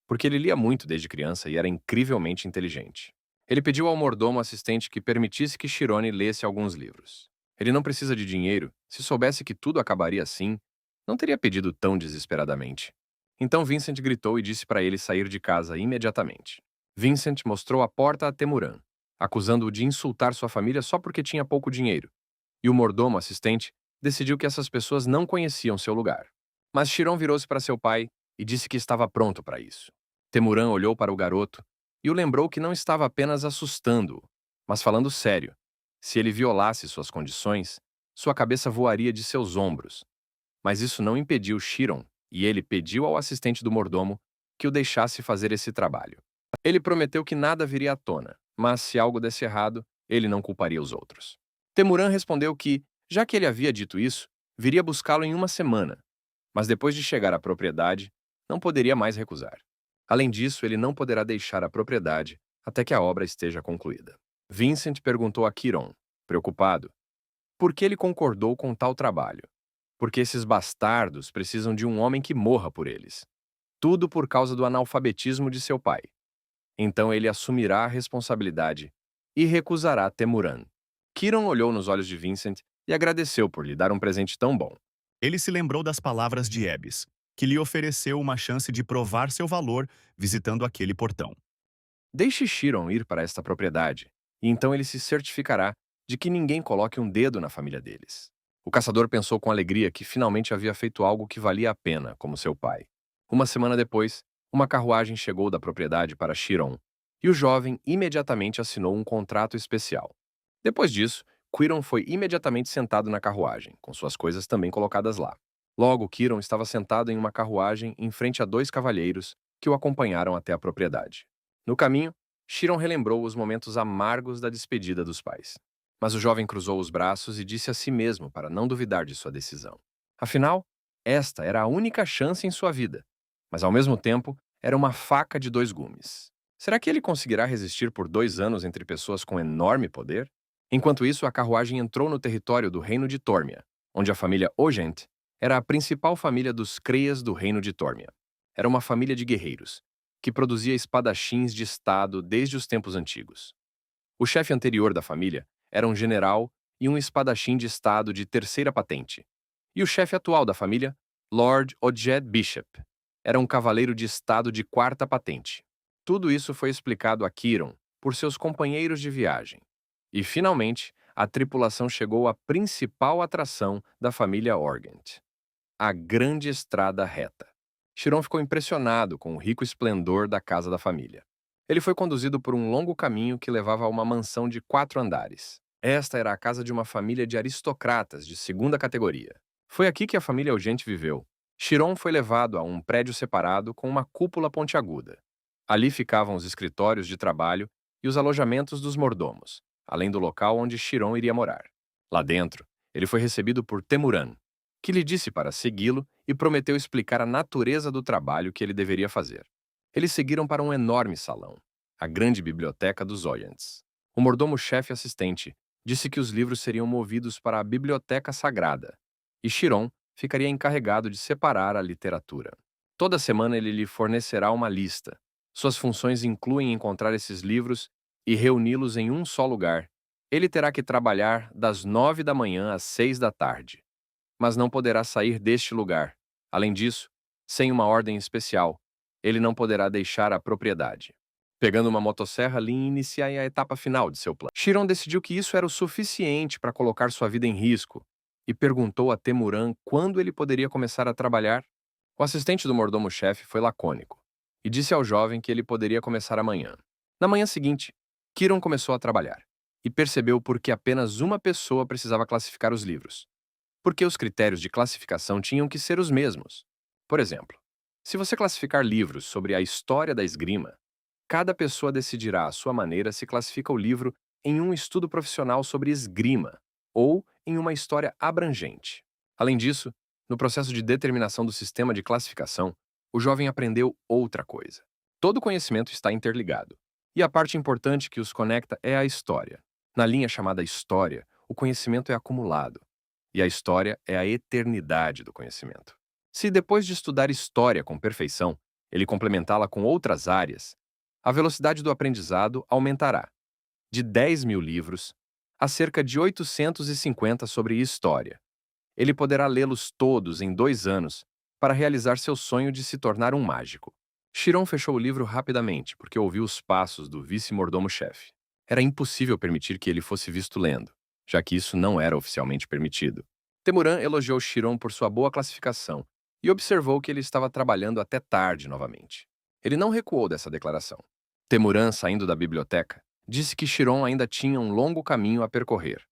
porque ele lia muito desde criança e era incrivelmente inteligente. Ele pediu ao mordomo assistente que permitisse que Chirone lesse alguns livros. Ele não precisa de dinheiro. Se soubesse que tudo acabaria assim, não teria pedido tão desesperadamente. Então Vincent gritou e disse para ele sair de casa imediatamente. Vincent mostrou a porta a Temuran, acusando-o de insultar sua família só porque tinha pouco dinheiro. E o mordomo assistente decidiu que essas pessoas não conheciam seu lugar. Mas Chiron virou-se para seu pai e disse que estava pronto para isso. Temuran olhou para o garoto e o lembrou que não estava apenas assustando-o, mas falando sério. Se ele violasse suas condições, sua cabeça voaria de seus ombros. Mas isso não impediu Chiron, e ele pediu ao assistente do mordomo que o deixasse fazer esse trabalho. Ele prometeu que nada viria à tona, mas se algo desse errado, ele não culparia os outros. Temuran respondeu que, já que ele havia dito isso, viria buscá-lo em uma semana, mas depois de chegar à propriedade, não poderia mais recusar. Além disso, ele não poderá deixar a propriedade até que a obra esteja concluída. Vincent perguntou a Chiron, preocupado, por que ele concordou com tal trabalho. Porque esses bastardos precisam de um homem que morra por eles. Tudo por causa do analfabetismo de seu pai. Então ele assumirá a responsabilidade e recusará Temuran. Chiron olhou nos olhos de Vincent e agradeceu por lhe dar um presente tão bom. Ele se lembrou das palavras de Ebis, que lhe ofereceu uma chance de provar seu valor visitando aquele portão. Deixe Chiron ir para esta propriedade, e então ele se certificará de que ninguém coloque um dedo na família deles. O caçador pensou com alegria que finalmente havia feito algo que valia a pena, como seu pai. Uma semana depois, uma carruagem chegou da propriedade para Chiron, e o jovem imediatamente assinou um contrato especial. Depois disso, Quiron foi imediatamente sentado na carruagem, com suas coisas também colocadas lá. Logo, Kiron estava sentado em uma carruagem em frente a dois cavalheiros que o acompanharam até a propriedade. No caminho, Chiron relembrou os momentos amargos da despedida dos pais. Mas o jovem cruzou os braços e disse a si mesmo para não duvidar de sua decisão. Afinal, esta era a única chance em sua vida, mas ao mesmo tempo era uma faca de dois gumes. Será que ele conseguirá resistir por 2 anos entre pessoas com enorme poder? Enquanto isso, a carruagem entrou no território do reino de Tórmia, onde a família Ogent era a principal família dos Creias do reino de Tórmia. Era uma família de guerreiros, que produzia espadachins de estado desde os tempos antigos. O chefe anterior da família era um general e um espadachim de estado de terceira patente. E o chefe atual da família, Lord Odjed Bishop, era um cavaleiro de estado de quarta patente. Tudo isso foi explicado a Kiron por seus companheiros de viagem. E, finalmente, a tripulação chegou à principal atração da família Organt, a grande estrada reta. Chiron ficou impressionado com o rico esplendor da casa da família. Ele foi conduzido por um longo caminho que levava a uma mansão de 4 andares. Esta era a casa de uma família de aristocratas de segunda categoria. Foi aqui que a família Eugente viveu. Chiron foi levado a um prédio separado com uma cúpula pontiaguda. Ali ficavam os escritórios de trabalho e os alojamentos dos mordomos, além do local onde Chiron iria morar. Lá dentro, ele foi recebido por Temuran, que lhe disse para segui-lo e prometeu explicar a natureza do trabalho que ele deveria fazer. Eles seguiram para um enorme salão, a grande biblioteca dos Oyants. O mordomo-chefe assistente disse que os livros seriam movidos para a biblioteca sagrada, e Chiron ficaria encarregado de separar a literatura. Toda semana ele lhe fornecerá uma lista. Suas funções incluem encontrar esses livros e reuni-los em um só lugar. Ele terá que trabalhar das 9 da manhã às 6 da tarde, mas não poderá sair deste lugar. Além disso, sem uma ordem especial, ele não poderá deixar a propriedade. Pegando uma motosserra, Lin inicia a etapa final de seu plano. Chiron decidiu que isso era o suficiente para colocar sua vida em risco e perguntou a Temuran quando ele poderia começar a trabalhar. O assistente do mordomo-chefe foi lacônico e disse ao jovem que ele poderia começar amanhã. Na manhã seguinte, Chiron começou a trabalhar e percebeu por que apenas uma pessoa precisava classificar os livros. Porque os critérios de classificação tinham que ser os mesmos. Por exemplo, se você classificar livros sobre a história da esgrima, cada pessoa decidirá à sua maneira se classifica o livro em um estudo profissional sobre esgrima ou em uma história abrangente. Além disso, no processo de determinação do sistema de classificação, o jovem aprendeu outra coisa. Todo conhecimento está interligado, e a parte importante que os conecta é a história. Na linha chamada história, o conhecimento é acumulado, e a história é a eternidade do conhecimento. Se depois de estudar história com perfeição, ele complementá-la com outras áreas, a velocidade do aprendizado aumentará, de 10.000 livros a cerca de 850 sobre história. Ele poderá lê-los todos em 2 anos para realizar seu sonho de se tornar um mágico. Chiron fechou o livro rapidamente porque ouviu os passos do vice-mordomo-chefe. Era impossível permitir que ele fosse visto lendo, já que isso não era oficialmente permitido. Temuran elogiou Chiron por sua boa classificação e observou que ele estava trabalhando até tarde novamente. Ele não recuou dessa declaração. Temuran, saindo da biblioteca, disse que Chiron ainda tinha um longo caminho a percorrer.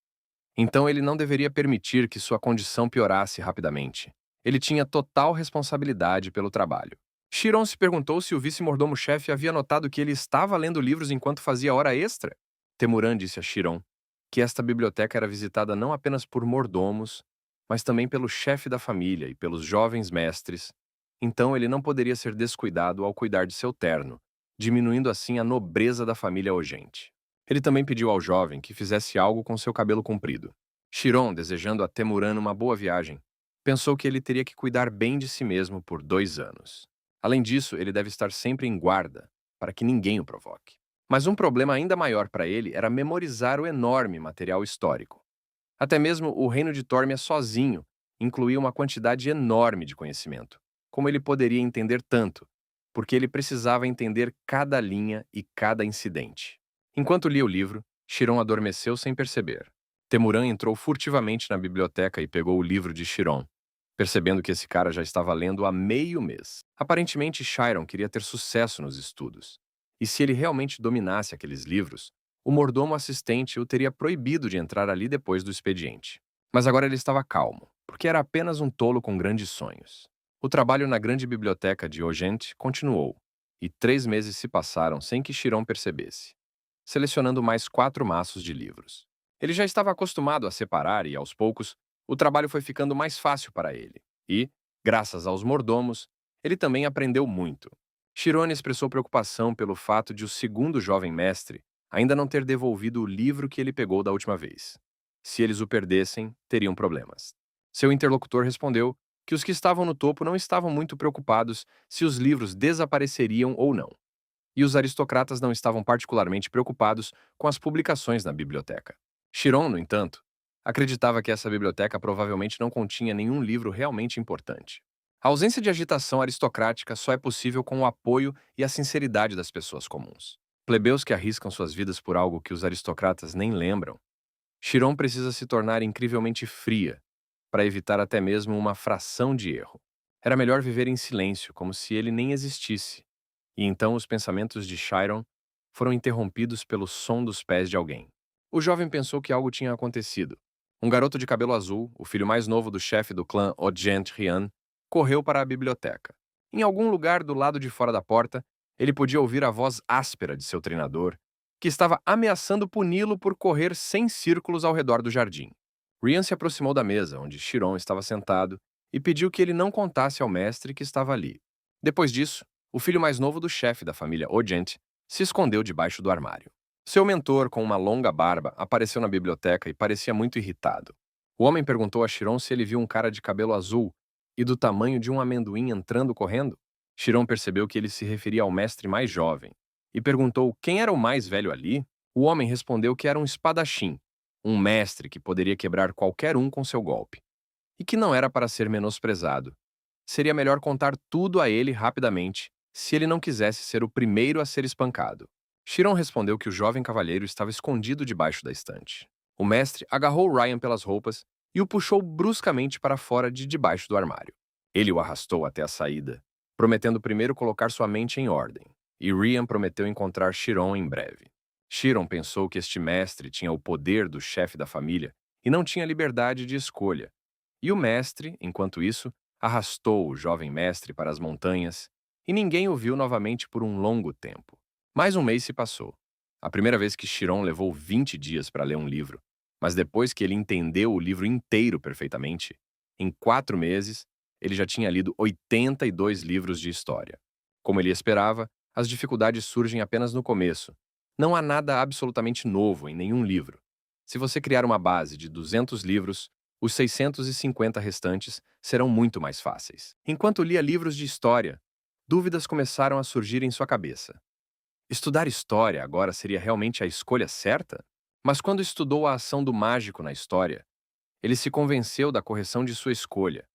Então ele não deveria permitir que sua condição piorasse rapidamente. Ele tinha total responsabilidade pelo trabalho. Chiron se perguntou se o vice-mordomo-chefe havia notado que ele estava lendo livros enquanto fazia hora extra. Temuran disse a Chiron que esta biblioteca era visitada não apenas por mordomos, mas também pelo chefe da família e pelos jovens mestres. Então ele não poderia ser descuidado ao cuidar de seu terno, diminuindo assim a nobreza da família Ogente. Ele também pediu ao jovem que fizesse algo com seu cabelo comprido. Chiron, desejando a Temuran uma boa viagem, pensou que ele teria que cuidar bem de si mesmo por 2 anos. Além disso, ele deve estar sempre em guarda, para que ninguém o provoque. Mas um problema ainda maior para ele era memorizar o enorme material histórico. Até mesmo o reino de Tórmia sozinho incluía uma quantidade enorme de conhecimento. Como ele poderia entender tanto? Porque ele precisava entender cada linha e cada incidente. Enquanto lia o livro, Chiron adormeceu sem perceber. Temuran entrou furtivamente na biblioteca e pegou o livro de Chiron, percebendo que esse cara já estava lendo há meio mês. Aparentemente, Chiron queria ter sucesso nos estudos. E se ele realmente dominasse aqueles livros, o mordomo assistente o teria proibido de entrar ali depois do expediente. Mas agora ele estava calmo. porque era apenas um tolo com grandes sonhos. O trabalho na grande biblioteca de Ogent continuou, e 3 meses se passaram sem que Chiron percebesse, selecionando mais 4 maços de livros. Ele já estava acostumado a separar e, aos poucos, o trabalho foi ficando mais fácil para ele. E, graças aos mordomos, ele também aprendeu muito. Chiron expressou preocupação pelo fato de o segundo jovem mestre ainda não ter devolvido o livro que ele pegou da última vez. Se eles o perdessem, teriam problemas. Seu interlocutor respondeu que os que estavam no topo não estavam muito preocupados se os livros desapareceriam ou não, e os aristocratas não estavam particularmente preocupados com as publicações na biblioteca. Chiron, no entanto, acreditava que essa biblioteca provavelmente não continha nenhum livro realmente importante. A ausência de agitação aristocrática só é possível com o apoio e a sinceridade das pessoas comuns. Plebeus que arriscam suas vidas por algo que os aristocratas nem lembram. Chiron precisa se tornar incrivelmente fria para evitar até mesmo uma fração de erro. Era melhor viver em silêncio, como se ele nem existisse. E então os pensamentos de Chiron foram interrompidos pelo som dos pés de alguém. O jovem pensou que algo tinha acontecido. Um garoto de cabelo azul, o filho mais novo do chefe do clã Ogent Rian, correu para a biblioteca. Em algum lugar do lado de fora da porta, ele podia ouvir a voz áspera de seu treinador, que estava ameaçando puni-lo por correr 100 círculos ao redor do jardim. Rian se aproximou da mesa onde Chiron estava sentado e pediu que ele não contasse ao mestre que estava ali. Depois disso, o filho mais novo do chefe da família Ogent se escondeu debaixo do armário. Seu mentor, com uma longa barba, apareceu na biblioteca e parecia muito irritado. O homem perguntou a Chiron se ele viu um cara de cabelo azul e do tamanho de um amendoim entrando correndo. Chiron percebeu que ele se referia ao mestre mais jovem e perguntou quem era o mais velho ali. O homem respondeu que era um espadachim, um mestre que poderia quebrar qualquer um com seu golpe, e que não era para ser menosprezado. Seria melhor contar tudo a ele rapidamente, se ele não quisesse ser o primeiro a ser espancado. Chiron respondeu que o jovem cavalheiro estava escondido debaixo da estante. O mestre agarrou Ryan pelas roupas e o puxou bruscamente para fora de debaixo do armário. Ele o arrastou até a saída, prometendo primeiro colocar sua mente em ordem, e Ryan prometeu encontrar Chiron em breve. Chiron pensou que este mestre tinha o poder do chefe da família e não tinha liberdade de escolha. E o mestre, enquanto isso, arrastou o jovem mestre para as montanhas, e ninguém o viu novamente por um longo tempo. Mais um mês se passou. A primeira vez que Chiron levou 20 dias para ler um livro, mas depois que ele entendeu o livro inteiro perfeitamente, em 4 meses, ele já tinha lido 82 livros de história. Como ele esperava, as dificuldades surgem apenas no começo. Não há nada absolutamente novo em nenhum livro. Se você criar uma base de 200 livros, os 650 restantes serão muito mais fáceis. Enquanto lia livros de história, dúvidas começaram a surgir em sua cabeça. Estudar história agora seria realmente a escolha certa? Mas quando estudou a ação do mágico na história, ele se convenceu da correção de sua escolha.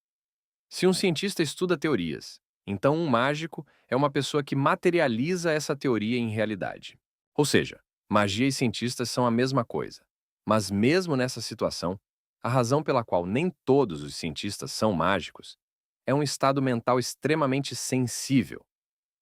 Se um cientista estuda teorias, então um mágico é uma pessoa que materializa essa teoria em realidade. Ou seja, magia e cientistas são a mesma coisa. Mas mesmo nessa situação, a razão pela qual nem todos os cientistas são mágicos é um estado mental extremamente sensível,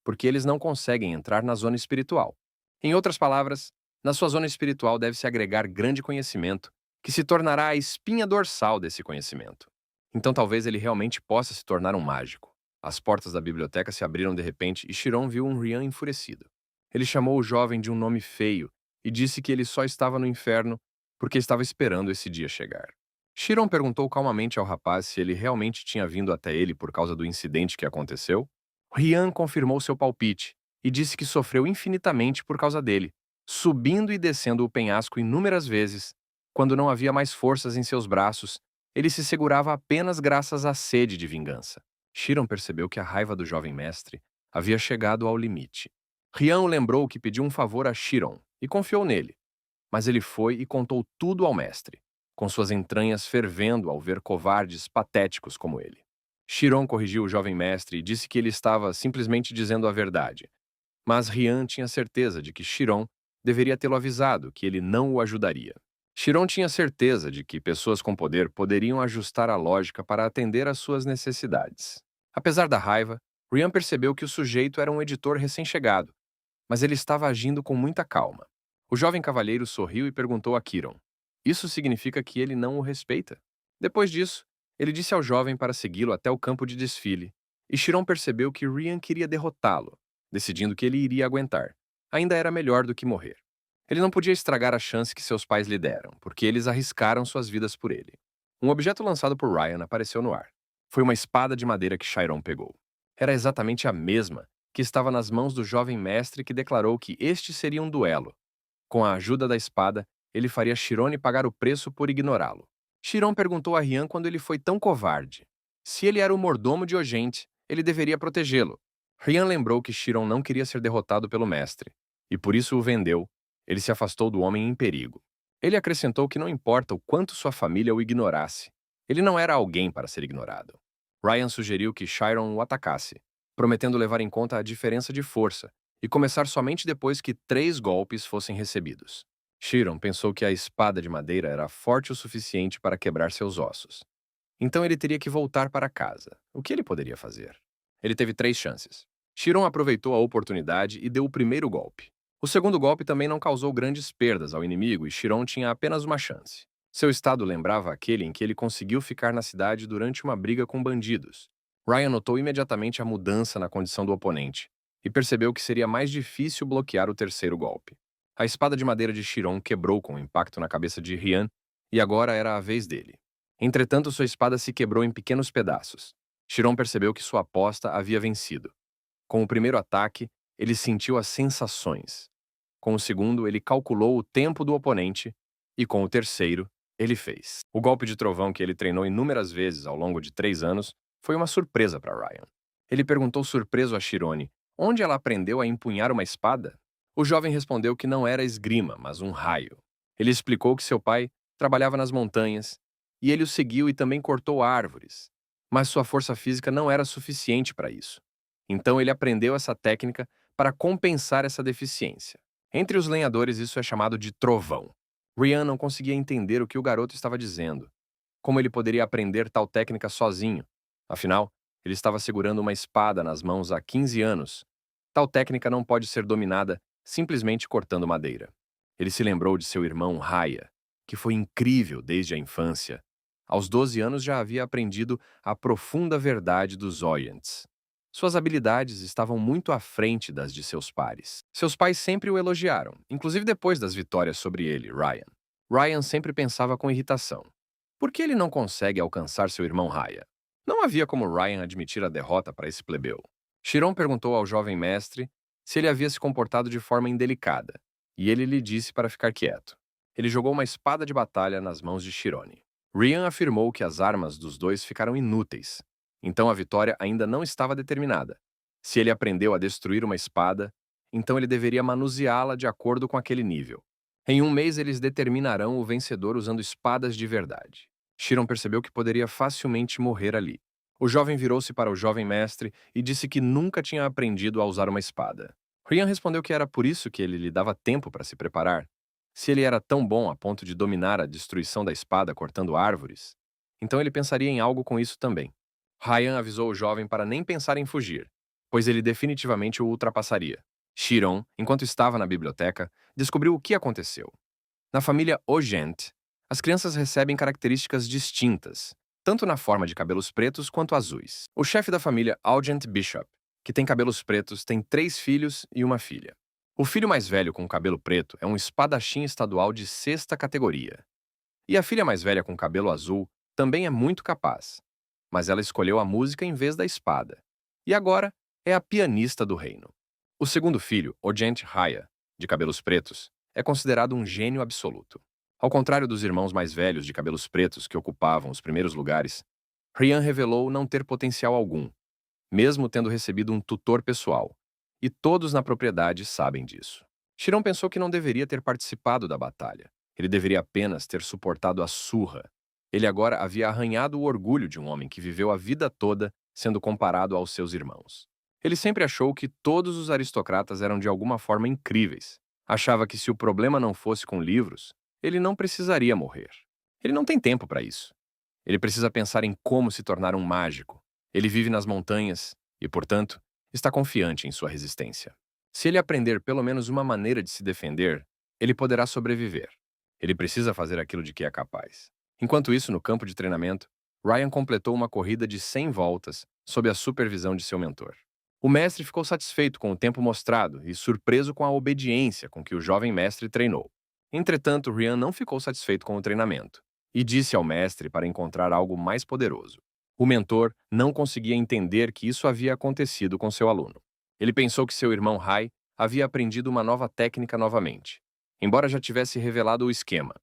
porque eles não conseguem entrar na zona espiritual. Em outras palavras, na sua zona espiritual deve-se agregar grande conhecimento, que se tornará a espinha dorsal desse conhecimento. Então talvez ele realmente possa se tornar um mágico. As portas da biblioteca se abriram de repente e Chiron viu um Rian enfurecido. Ele chamou o jovem de um nome feio e disse que ele só estava no inferno porque estava esperando esse dia chegar. Chiron perguntou calmamente ao rapaz se ele realmente tinha vindo até ele por causa do incidente que aconteceu. Rian confirmou seu palpite e disse que sofreu infinitamente por causa dele, subindo e descendo o penhasco inúmeras vezes. Quando não havia mais forças em seus braços, ele se segurava apenas graças à sede de vingança. Chiron percebeu que a raiva do jovem mestre havia chegado ao limite. Rian o lembrou que pediu um favor a Chiron e confiou nele, mas ele foi e contou tudo ao mestre, com suas entranhas fervendo ao ver covardes patéticos como ele. Chiron corrigiu o jovem mestre e disse que ele estava simplesmente dizendo a verdade, mas Rian tinha certeza de que Chiron deveria tê-lo avisado que ele não o ajudaria. Chiron tinha certeza de que pessoas com poder poderiam ajustar a lógica para atender às suas necessidades. Apesar da raiva, Rian percebeu que o sujeito era um editor recém-chegado, mas ele estava agindo com muita calma. O jovem cavalheiro sorriu e perguntou a Chiron: "Isso significa que ele não o respeita?" Depois disso, Ele disse ao jovem para segui-lo até o campo de desfile, e Chiron percebeu que Ryan queria derrotá-lo, decidindo que ele iria aguentar. Ainda era melhor do que morrer. Ele não podia estragar a chance que seus pais lhe deram, porque eles arriscaram suas vidas por ele. Um objeto lançado por Ryan apareceu no ar. Foi uma espada de madeira que Chiron pegou. Era exatamente a mesma que estava nas mãos do jovem mestre que declarou que este seria um duelo. Com a ajuda da espada, ele faria Chirone pagar o preço por ignorá-lo. Chiron perguntou a Ryan quando ele foi tão covarde. Se ele era o mordomo de Ogente, ele deveria protegê-lo. Ryan lembrou que Chiron não queria ser derrotado pelo mestre, e por isso o vendeu. Ele se afastou do homem em perigo. Ele acrescentou que não importa o quanto sua família o ignorasse, ele não era alguém para ser ignorado. Ryan sugeriu que Chiron o atacasse, prometendo levar em conta a diferença de força e começar somente depois que 3 golpes fossem recebidos. Chiron pensou que a espada de madeira era forte o suficiente para quebrar seus ossos. Então ele teria que voltar para casa. O que ele poderia fazer? Ele teve 3 chances. Chiron aproveitou a oportunidade e deu o primeiro golpe. O segundo golpe também não causou grandes perdas ao inimigo e Chiron tinha apenas uma chance. Seu estado lembrava aquele em que ele conseguiu ficar na cidade durante uma briga com bandidos. Ryan notou imediatamente a mudança na condição do oponente e percebeu que seria mais difícil bloquear o terceiro golpe. A espada de madeira de Chiron quebrou com o impacto na cabeça de Ryan e agora era a vez dele. Entretanto, sua espada se quebrou em pequenos pedaços. Chiron percebeu que sua aposta havia vencido. Com o primeiro ataque, ele sentiu as sensações. Com o segundo, ele calculou o tempo do oponente. E com o terceiro, ele fez. O golpe de trovão que ele treinou inúmeras vezes ao longo de 3 anos foi uma surpresa para Ryan. Ele perguntou surpreso a Chirone onde ela aprendeu a empunhar uma espada. O jovem respondeu que não era esgrima, mas um raio. Ele explicou que seu pai trabalhava nas montanhas e ele o seguiu e também cortou árvores. Mas sua força física não era suficiente para isso. Então ele aprendeu essa técnica para compensar essa deficiência. Entre os lenhadores, isso é chamado de trovão. Ryan não conseguia entender o que o garoto estava dizendo. Como ele poderia aprender tal técnica sozinho? Afinal, ele estava segurando uma espada nas mãos há 15 anos. Tal técnica não pode ser dominada simplesmente cortando madeira. Ele se lembrou de seu irmão Raya, que foi incrível desde a infância. Aos 12 anos já havia aprendido a profunda verdade dos Oyents. Suas habilidades estavam muito à frente das de seus pares. Seus pais sempre o elogiaram, inclusive depois das vitórias sobre ele, Ryan. Ryan sempre pensava com irritação. Por que ele não consegue alcançar seu irmão Raya? Não havia como Ryan admitir a derrota para esse plebeu. Chiron perguntou ao jovem mestre se ele havia se comportado de forma indelicada, e ele lhe disse para ficar quieto. Ele jogou uma espada de batalha nas mãos de Chirone. Ryan afirmou que as armas dos dois ficaram inúteis, então a vitória ainda não estava determinada. Se ele aprendeu a destruir uma espada, então ele deveria manuseá-la de acordo com aquele nível. Em um mês eles determinarão o vencedor usando espadas de verdade. Chiron percebeu que poderia facilmente morrer ali. O jovem virou-se para o jovem mestre e disse que nunca tinha aprendido a usar uma espada. Ryan respondeu que era por isso que ele lhe dava tempo para se preparar. Se ele era tão bom a ponto de dominar a destruição da espada cortando árvores, então ele pensaria em algo com isso também. Ryan avisou o jovem para nem pensar em fugir, pois ele definitivamente o ultrapassaria. Chiron, enquanto estava na biblioteca, descobriu o que aconteceu. Na família Ogent, as crianças recebem características distintas, tanto na forma de cabelos pretos quanto azuis. O chefe da família Augent Bishop, que tem cabelos pretos, tem 3 filhos e uma filha. O filho mais velho com cabelo preto é um espadachim estadual de 6ª categoria. E a filha mais velha com cabelo azul também é muito capaz, mas ela escolheu a música em vez da espada. E agora é a pianista do reino. O segundo filho, Ogent Raya, de cabelos pretos, é considerado um gênio absoluto. Ao contrário dos irmãos mais velhos de cabelos pretos que ocupavam os primeiros lugares, Ryan revelou não ter potencial algum, mesmo tendo recebido um tutor pessoal, e todos na propriedade sabem disso. Chiron pensou que não deveria ter participado da batalha. Ele deveria apenas ter suportado a surra. Ele agora havia arranhado o orgulho de um homem que viveu a vida toda sendo comparado aos seus irmãos. Ele sempre achou que todos os aristocratas eram de alguma forma incríveis. Achava que se o problema não fosse com livros, ele não precisaria morrer. Ele não tem tempo para isso. Ele precisa pensar em como se tornar um mágico. Ele vive nas montanhas e, portanto, está confiante em sua resistência. Se ele aprender pelo menos uma maneira de se defender, ele poderá sobreviver. Ele precisa fazer aquilo de que é capaz. Enquanto isso, no campo de treinamento, Ryan completou uma corrida de 100 voltas sob a supervisão de seu mentor. O mestre ficou satisfeito com o tempo mostrado e surpreso com a obediência com que o jovem mestre treinou. Entretanto, Ryan não ficou satisfeito com o treinamento e disse ao mestre para encontrar algo mais poderoso. O mentor não conseguia entender que isso havia acontecido com seu aluno. Ele pensou que seu irmão Rai havia aprendido uma nova técnica novamente, embora já tivesse revelado o esquema.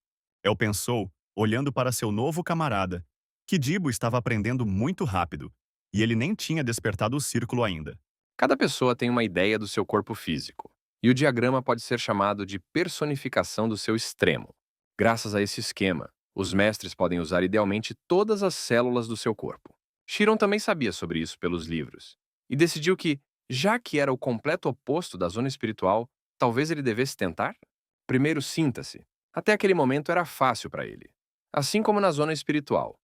El pensou, olhando para seu novo camarada, que Dibo estava aprendendo muito rápido, e ele nem tinha despertado o círculo ainda. Cada pessoa tem uma ideia do seu corpo físico, e o diagrama pode ser chamado de personificação do seu extremo. Graças a esse esquema, os mestres podem usar idealmente todas as células do seu corpo. Chiron também sabia sobre isso pelos livros, e decidiu que, já que era o completo oposto da zona espiritual, talvez ele devesse tentar? Primeiro, sinta-se. Até aquele momento era fácil para ele, assim como na zona espiritual.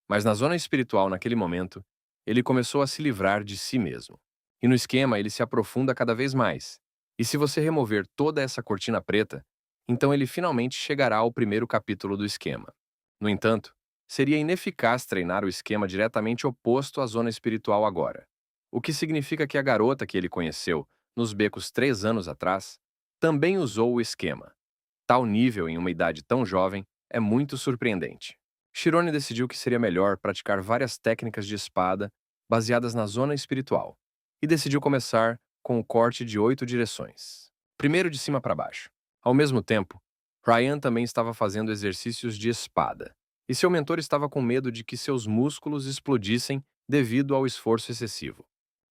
Mas na zona espiritual, naquele momento, ele começou a se livrar de si mesmo. E no esquema ele se aprofunda cada vez mais. E se você remover toda essa cortina preta, então ele finalmente chegará ao primeiro capítulo do esquema. No entanto, seria ineficaz treinar o esquema diretamente oposto à zona espiritual agora. O que significa que a garota que ele conheceu, nos becos 3 anos atrás, também usou o esquema. Tal nível em uma idade tão jovem é muito surpreendente. Chirone decidiu que seria melhor praticar várias técnicas de espada baseadas na zona espiritual, e decidiu começar com o corte de 8 direções. Primeiro de cima para baixo. Ao mesmo tempo, Ryan também estava fazendo exercícios de espada, e seu mentor estava com medo de que seus músculos explodissem devido ao esforço excessivo.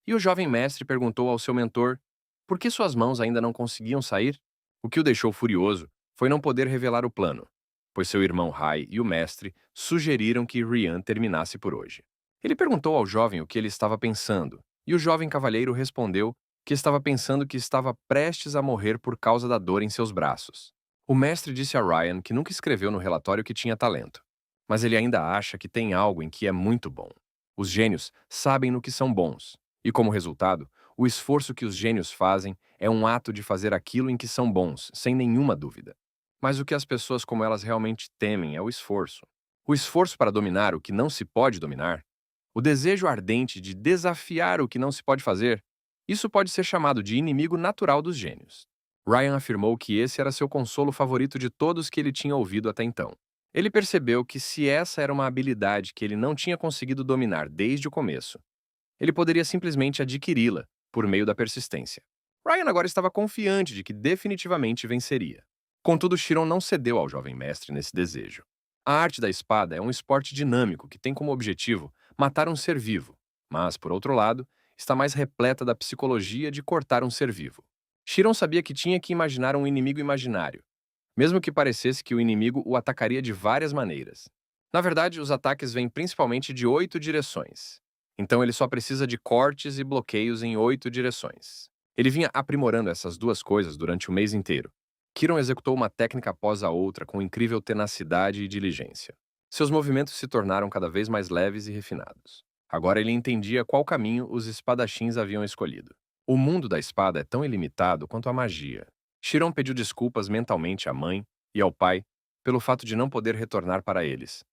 E o jovem mestre perguntou ao seu mentor por que suas mãos ainda não conseguiam sair. O que o deixou furioso foi não poder revelar o plano, pois seu irmão Rai e o mestre sugeriram que Ryan terminasse por hoje. Ele perguntou ao jovem o que ele estava pensando, e o jovem cavalheiro respondeu que estava pensando que estava prestes a morrer por causa da dor em seus braços. O mestre disse a Ryan que nunca escreveu no relatório que tinha talento, mas ele ainda acha que tem algo em que é muito bom. Os gênios sabem no que são bons, e como resultado, o esforço que os gênios fazem é um ato de fazer aquilo em que são bons, sem nenhuma dúvida. Mas o que as pessoas como elas realmente temem é o esforço. O esforço para dominar o que não se pode dominar. O desejo ardente de desafiar o que não se pode fazer. Isso pode ser chamado de inimigo natural dos gênios. Ryan afirmou que esse era seu consolo favorito de todos que ele tinha ouvido até então. Ele percebeu que se essa era uma habilidade que ele não tinha conseguido dominar desde o começo, ele poderia simplesmente adquiri-la por meio da persistência. Ryan agora estava confiante de que definitivamente venceria. Contudo, Chiron não cedeu ao jovem mestre nesse desejo. A arte da espada é um esporte dinâmico que tem como objetivo matar um ser vivo, mas, por outro lado, está mais repleta da psicologia de cortar um ser vivo. Chiron sabia que tinha que imaginar um inimigo imaginário, mesmo que parecesse que o inimigo o atacaria de várias maneiras. Na verdade, os ataques vêm principalmente de 8 direções. Então ele só precisa de cortes e bloqueios em 8 direções. Ele vinha aprimorando essas duas coisas durante o mês inteiro. Chiron executou uma técnica após a outra com incrível tenacidade e diligência. Seus movimentos se tornaram cada vez mais leves e refinados. Agora ele entendia qual caminho os espadachins haviam escolhido. O mundo da espada é tão ilimitado quanto a magia. Chiron pediu desculpas mentalmente à mãe e ao pai pelo fato de não poder retornar para eles.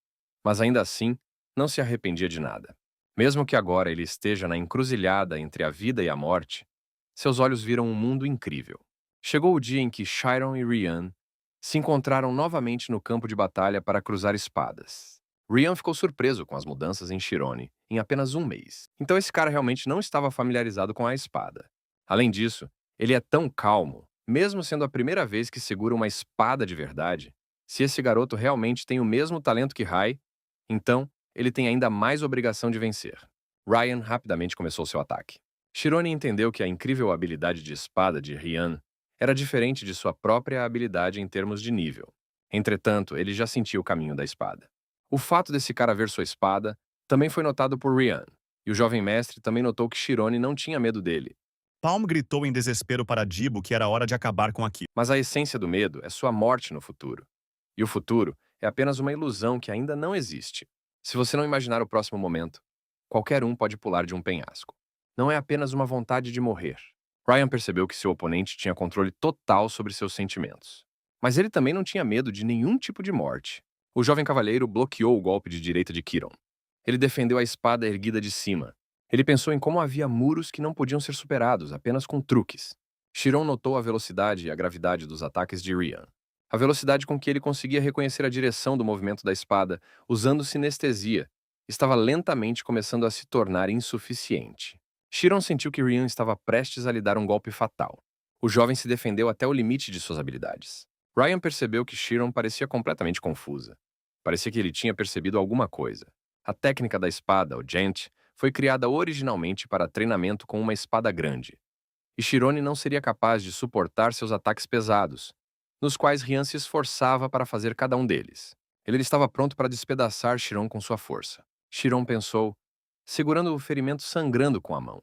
Mas ainda assim, não se arrependia de nada. Mesmo que agora ele esteja na encruzilhada entre a vida e a morte, seus olhos viram um mundo incrível. Chegou o dia em que Chiron e Ryan se encontraram novamente no campo de batalha para cruzar espadas. Ryan ficou surpreso com as mudanças em Chirone em apenas um mês. Então esse cara realmente não estava familiarizado com a espada. Além disso, ele é tão calmo, mesmo sendo a primeira vez que segura uma espada de verdade. Se esse garoto realmente tem o mesmo talento que Rai, então ele tem ainda mais obrigação de vencer. Ryan rapidamente começou seu ataque. Chirone entendeu que a incrível habilidade de espada de Ryan era diferente de sua própria habilidade em termos de nível. Entretanto, ele já sentia o caminho da espada. O fato desse cara ver sua espada também foi notado por Ryan, e o jovem mestre também notou que Chirone não tinha medo dele. Palm gritou em desespero para Dibo que era hora de acabar com aquilo. Mas a essência do medo é sua morte no futuro. E o futuro é apenas uma ilusão que ainda não existe. Se você não imaginar o próximo momento, qualquer um pode pular de um penhasco. Não é apenas uma vontade de morrer. Ryan percebeu que seu oponente tinha controle total sobre seus sentimentos. Mas ele também não tinha medo de nenhum tipo de morte. O jovem cavalheiro bloqueou o golpe de direita de Chiron. Ele defendeu a espada erguida de cima. Ele pensou em como havia muros que não podiam ser superados apenas com truques. Chiron notou a velocidade e a gravidade dos ataques de Ryan. A velocidade com que ele conseguia reconhecer a direção do movimento da espada, usando sinestesia, estava lentamente começando a se tornar insuficiente. Chiron sentiu que Ryan estava prestes a lhe dar um golpe fatal. O jovem se defendeu até o limite de suas habilidades. Ryan percebeu que Chiron parecia completamente confusa. Parecia que ele tinha percebido alguma coisa. A técnica da espada, o Gent, foi criada originalmente para treinamento com uma espada grande. E Chirone não seria capaz de suportar seus ataques pesados, nos quais Ryan se esforçava para fazer cada um deles. Ele estava pronto para despedaçar Chiron com sua força. Chiron pensou, segurando o ferimento sangrando com a mão,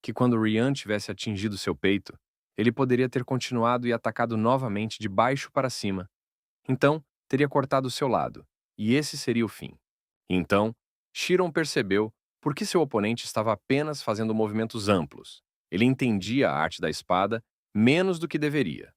que quando Ryan tivesse atingido seu peito, ele poderia ter continuado e atacado novamente de baixo para cima. Então, teria cortado seu lado, e esse seria o fim. Então, Chiron percebeu por que seu oponente estava apenas fazendo movimentos amplos. Ele entendia a arte da espada menos do que deveria.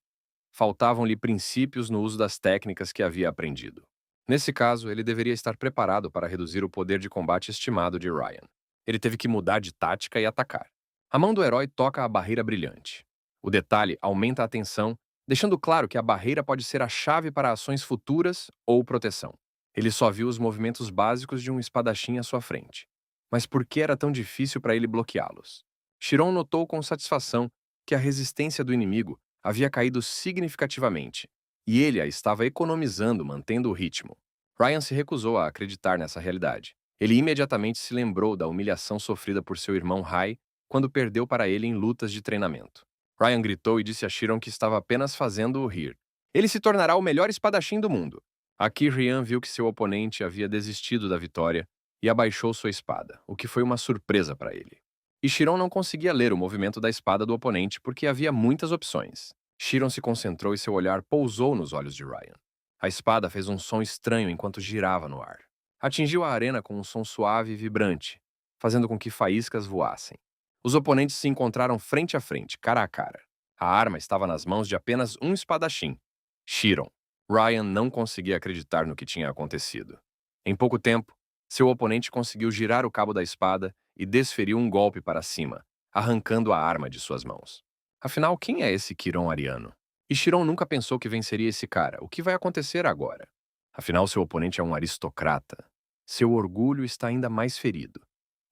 Faltavam-lhe princípios no uso das técnicas que havia aprendido. Nesse caso, ele deveria estar preparado para reduzir o poder de combate estimado de Ryan. Ele teve que mudar de tática e atacar. A mão do herói toca a barreira brilhante. O detalhe aumenta a tensão, deixando claro que a barreira pode ser a chave para ações futuras ou proteção. Ele só viu os movimentos básicos de um espadachim à sua frente. Mas por que era tão difícil para ele bloqueá-los? Chiron notou com satisfação que a resistência do inimigo havia caído significativamente, e ele a estava economizando mantendo o ritmo. Ryan se recusou a acreditar nessa realidade. Ele imediatamente se lembrou da humilhação sofrida por seu irmão Rai quando perdeu para ele em lutas de treinamento. Ryan gritou e disse a Chiron que estava apenas fazendo-o rir. Ele se tornará o melhor espadachim do mundo. Aqui Ryan viu que seu oponente havia desistido da vitória e abaixou sua espada, o que foi uma surpresa para ele. E Chiron não conseguia ler o movimento da espada do oponente porque havia muitas opções. Chiron se concentrou e seu olhar pousou nos olhos de Ryan. A espada fez um som estranho enquanto girava no ar. Atingiu a arena com um som suave e vibrante, fazendo com que faíscas voassem. Os oponentes se encontraram frente a frente, cara a cara. A arma estava nas mãos de apenas um espadachim, Chiron. Ryan não conseguia acreditar no que tinha acontecido. Em pouco tempo, seu oponente conseguiu girar o cabo da espada e desferiu um golpe para cima, arrancando a arma de suas mãos. Afinal, quem é esse Chiron ariano? E Chiron nunca pensou que venceria esse cara. O que vai acontecer agora? Afinal, seu oponente é um aristocrata. Seu orgulho está ainda mais ferido.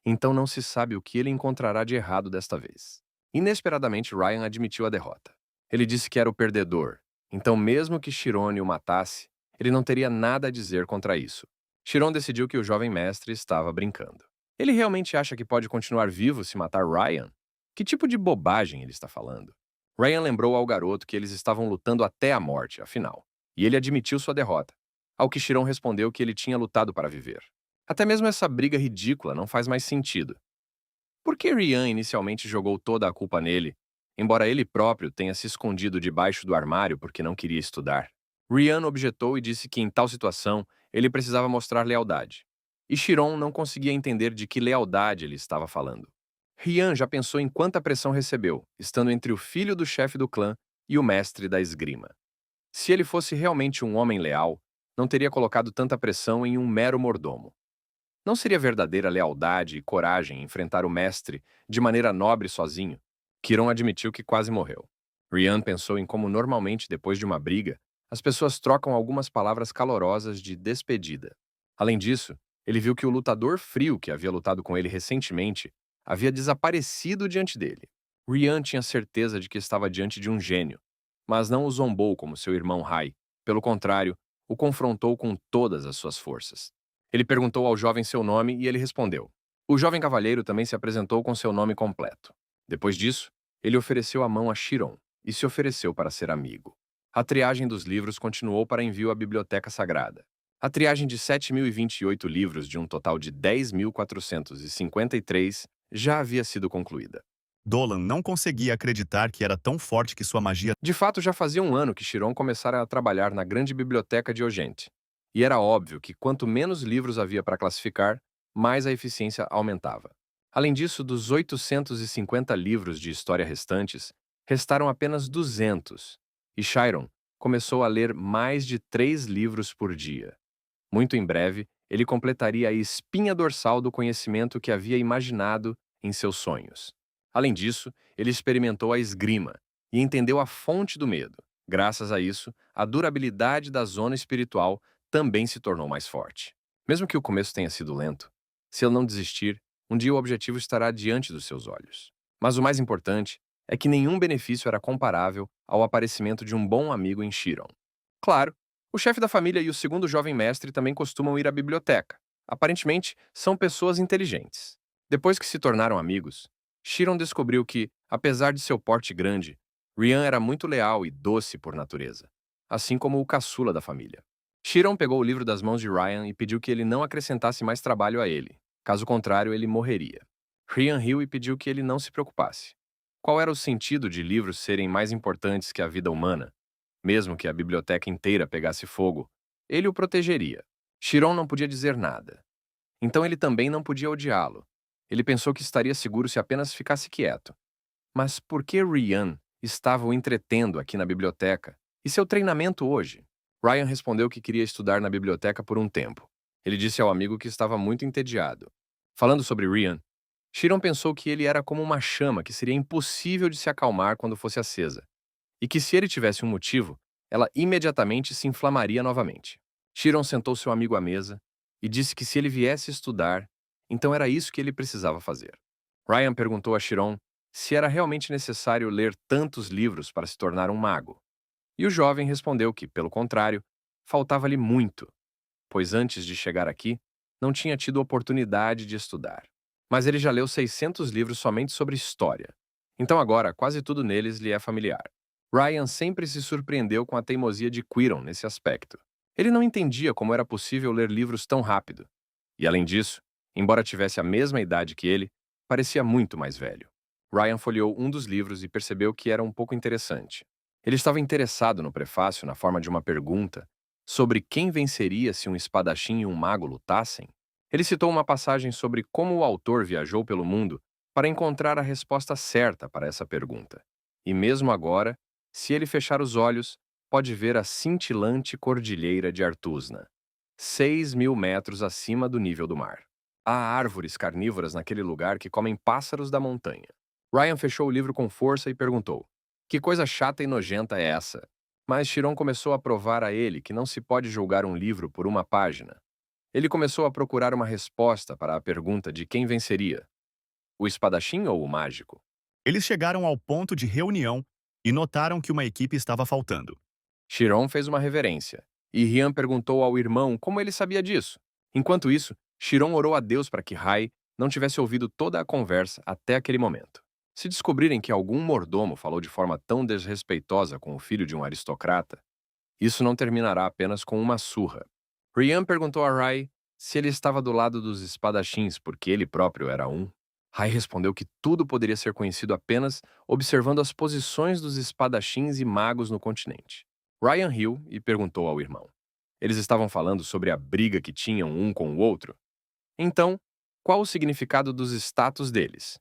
Então não se sabe o que ele encontrará de errado desta vez. Inesperadamente, Ryan admitiu a derrota. Ele disse que era o perdedor. Então, mesmo que Chirone o matasse, ele não teria nada a dizer contra isso. Chiron decidiu que o jovem mestre estava brincando. Ele realmente acha que pode continuar vivo se matar Ryan? Que tipo de bobagem ele está falando? Ryan lembrou ao garoto que eles estavam lutando até a morte, afinal, e ele admitiu sua derrota, ao que Chiron respondeu que ele tinha lutado para viver. Até mesmo essa briga ridícula não faz mais sentido. Por que Ryan inicialmente jogou toda a culpa nele, embora ele próprio tenha se escondido debaixo do armário porque não queria estudar? Ryan objetou e disse que em tal situação ele precisava mostrar lealdade. E Chiron não conseguia entender de que lealdade ele estava falando. Ryan já pensou em quanta pressão recebeu, estando entre o filho do chefe do clã e o mestre da esgrima. Se ele fosse realmente um homem leal, não teria colocado tanta pressão em um mero mordomo. Não seria verdadeira lealdade e coragem enfrentar o mestre de maneira nobre sozinho? Chiron admitiu que quase morreu. Ryan pensou em como normalmente, depois de uma briga, as pessoas trocam algumas palavras calorosas de despedida. Além disso, ele viu que o lutador frio que havia lutado com ele recentemente havia desaparecido diante dele. Ryan tinha certeza de que estava diante de um gênio, mas não o zombou como seu irmão Rai. Pelo contrário, o confrontou com todas as suas forças. Ele perguntou ao jovem seu nome e ele respondeu. O jovem cavalheiro também se apresentou com seu nome completo. Depois disso, ele ofereceu a mão a Chiron e se ofereceu para ser amigo. A triagem dos livros continuou para envio à Biblioteca Sagrada. A triagem de 7.028 livros de um total de 10.453 já havia sido concluída. Dolan não conseguia acreditar que era tão forte que sua magia... De fato, já fazia um ano que Chiron começara a trabalhar na grande biblioteca de Ogente. E era óbvio que quanto menos livros havia para classificar, mais a eficiência aumentava. Além disso, dos 850 livros de história restantes, restaram apenas 200, e Chiron começou a ler mais de 3 livros por dia. Muito em breve, ele completaria a espinha dorsal do conhecimento que havia imaginado em seus sonhos. Além disso, ele experimentou a esgrima e entendeu a fonte do medo. Graças a isso, a durabilidade da zona espiritual também se tornou mais forte. Mesmo que o começo tenha sido lento, se ele não desistir, um dia o objetivo estará diante dos seus olhos. Mas o mais importante é que nenhum benefício era comparável ao aparecimento de um bom amigo em Chiron. Claro, o chefe da família e o segundo jovem mestre também costumam ir à biblioteca. Aparentemente, são pessoas inteligentes. Depois que se tornaram amigos, Chiron descobriu que, apesar de seu porte grande, Ryan era muito leal e doce por natureza, assim como o caçula da família. Chiron pegou o livro das mãos de Ryan e pediu que ele não acrescentasse mais trabalho a ele. Caso contrário, ele morreria. Ryan riu e pediu que ele não se preocupasse. Qual era o sentido de livros serem mais importantes que a vida humana? Mesmo que a biblioteca inteira pegasse fogo, ele o protegeria. Chiron não podia dizer nada. Então ele também não podia odiá-lo. Ele pensou que estaria seguro se apenas ficasse quieto. Mas por que Ryan estava o entretendo aqui na biblioteca? E seu treinamento hoje? Ryan respondeu que queria estudar na biblioteca por um tempo. Ele disse ao amigo que estava muito entediado. Falando sobre Ryan, Chiron pensou que ele era como uma chama que seria impossível de se acalmar quando fosse acesa, e que se ele tivesse um motivo, ela imediatamente se inflamaria novamente. Chiron sentou seu amigo à mesa e disse que se ele viesse estudar, então era isso que ele precisava fazer. Ryan perguntou a Chiron se era realmente necessário ler tantos livros para se tornar um mago. E o jovem respondeu que, pelo contrário, faltava-lhe muito, pois antes de chegar aqui, não tinha tido oportunidade de estudar. Mas ele já leu 600 livros somente sobre história. Então agora, quase tudo neles lhe é familiar. Ryan sempre se surpreendeu com a teimosia de Quiron nesse aspecto. Ele não entendia como era possível ler livros tão rápido. E além disso, embora tivesse a mesma idade que ele, parecia muito mais velho. Ryan folheou um dos livros e percebeu que era um pouco interessante. Ele estava interessado no prefácio na forma de uma pergunta sobre quem venceria se um espadachim e um mago lutassem. Ele citou uma passagem sobre como o autor viajou pelo mundo para encontrar a resposta certa para essa pergunta. E mesmo agora, se ele fechar os olhos, pode ver a cintilante cordilheira de Artusna, 6.000 metros acima do nível do mar. Há árvores carnívoras naquele lugar que comem pássaros da montanha. Ryan fechou o livro com força e perguntou: que coisa chata e nojenta é essa? Mas Chiron começou a provar a ele que não se pode julgar um livro por uma página. Ele começou a procurar uma resposta para a pergunta de quem venceria: o espadachim ou o mágico? Eles chegaram ao ponto de reunião e notaram que uma equipe estava faltando. Chiron fez uma reverência, e Rian perguntou ao irmão como ele sabia disso. Enquanto isso, Chiron orou a Deus para que Rai não tivesse ouvido toda a conversa até aquele momento. Se descobrirem que algum mordomo falou de forma tão desrespeitosa com o filho de um aristocrata, isso não terminará apenas com uma surra. Rian perguntou a Rai se ele estava do lado dos espadachins porque ele próprio era um. Rai respondeu que tudo poderia ser conhecido apenas observando as posições dos espadachins e magos no continente. Ryan riu e perguntou ao irmão. Eles estavam falando sobre a briga que tinham um com o outro? Então, qual o significado dos status deles?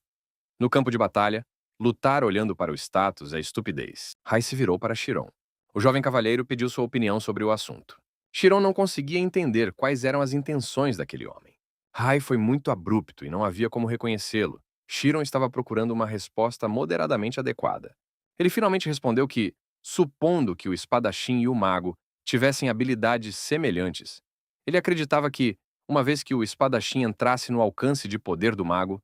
No campo de batalha, lutar olhando para o status é estupidez. Rai se virou para Chiron. O jovem cavalheiro pediu sua opinião sobre o assunto. Chiron não conseguia entender quais eram as intenções daquele homem. Rai foi muito abrupto e não havia como reconhecê-lo. Chiron estava procurando uma resposta moderadamente adequada. Ele finalmente respondeu que, supondo que o espadachim e o mago tivessem habilidades semelhantes, ele acreditava que, uma vez que o espadachim entrasse no alcance de poder do mago,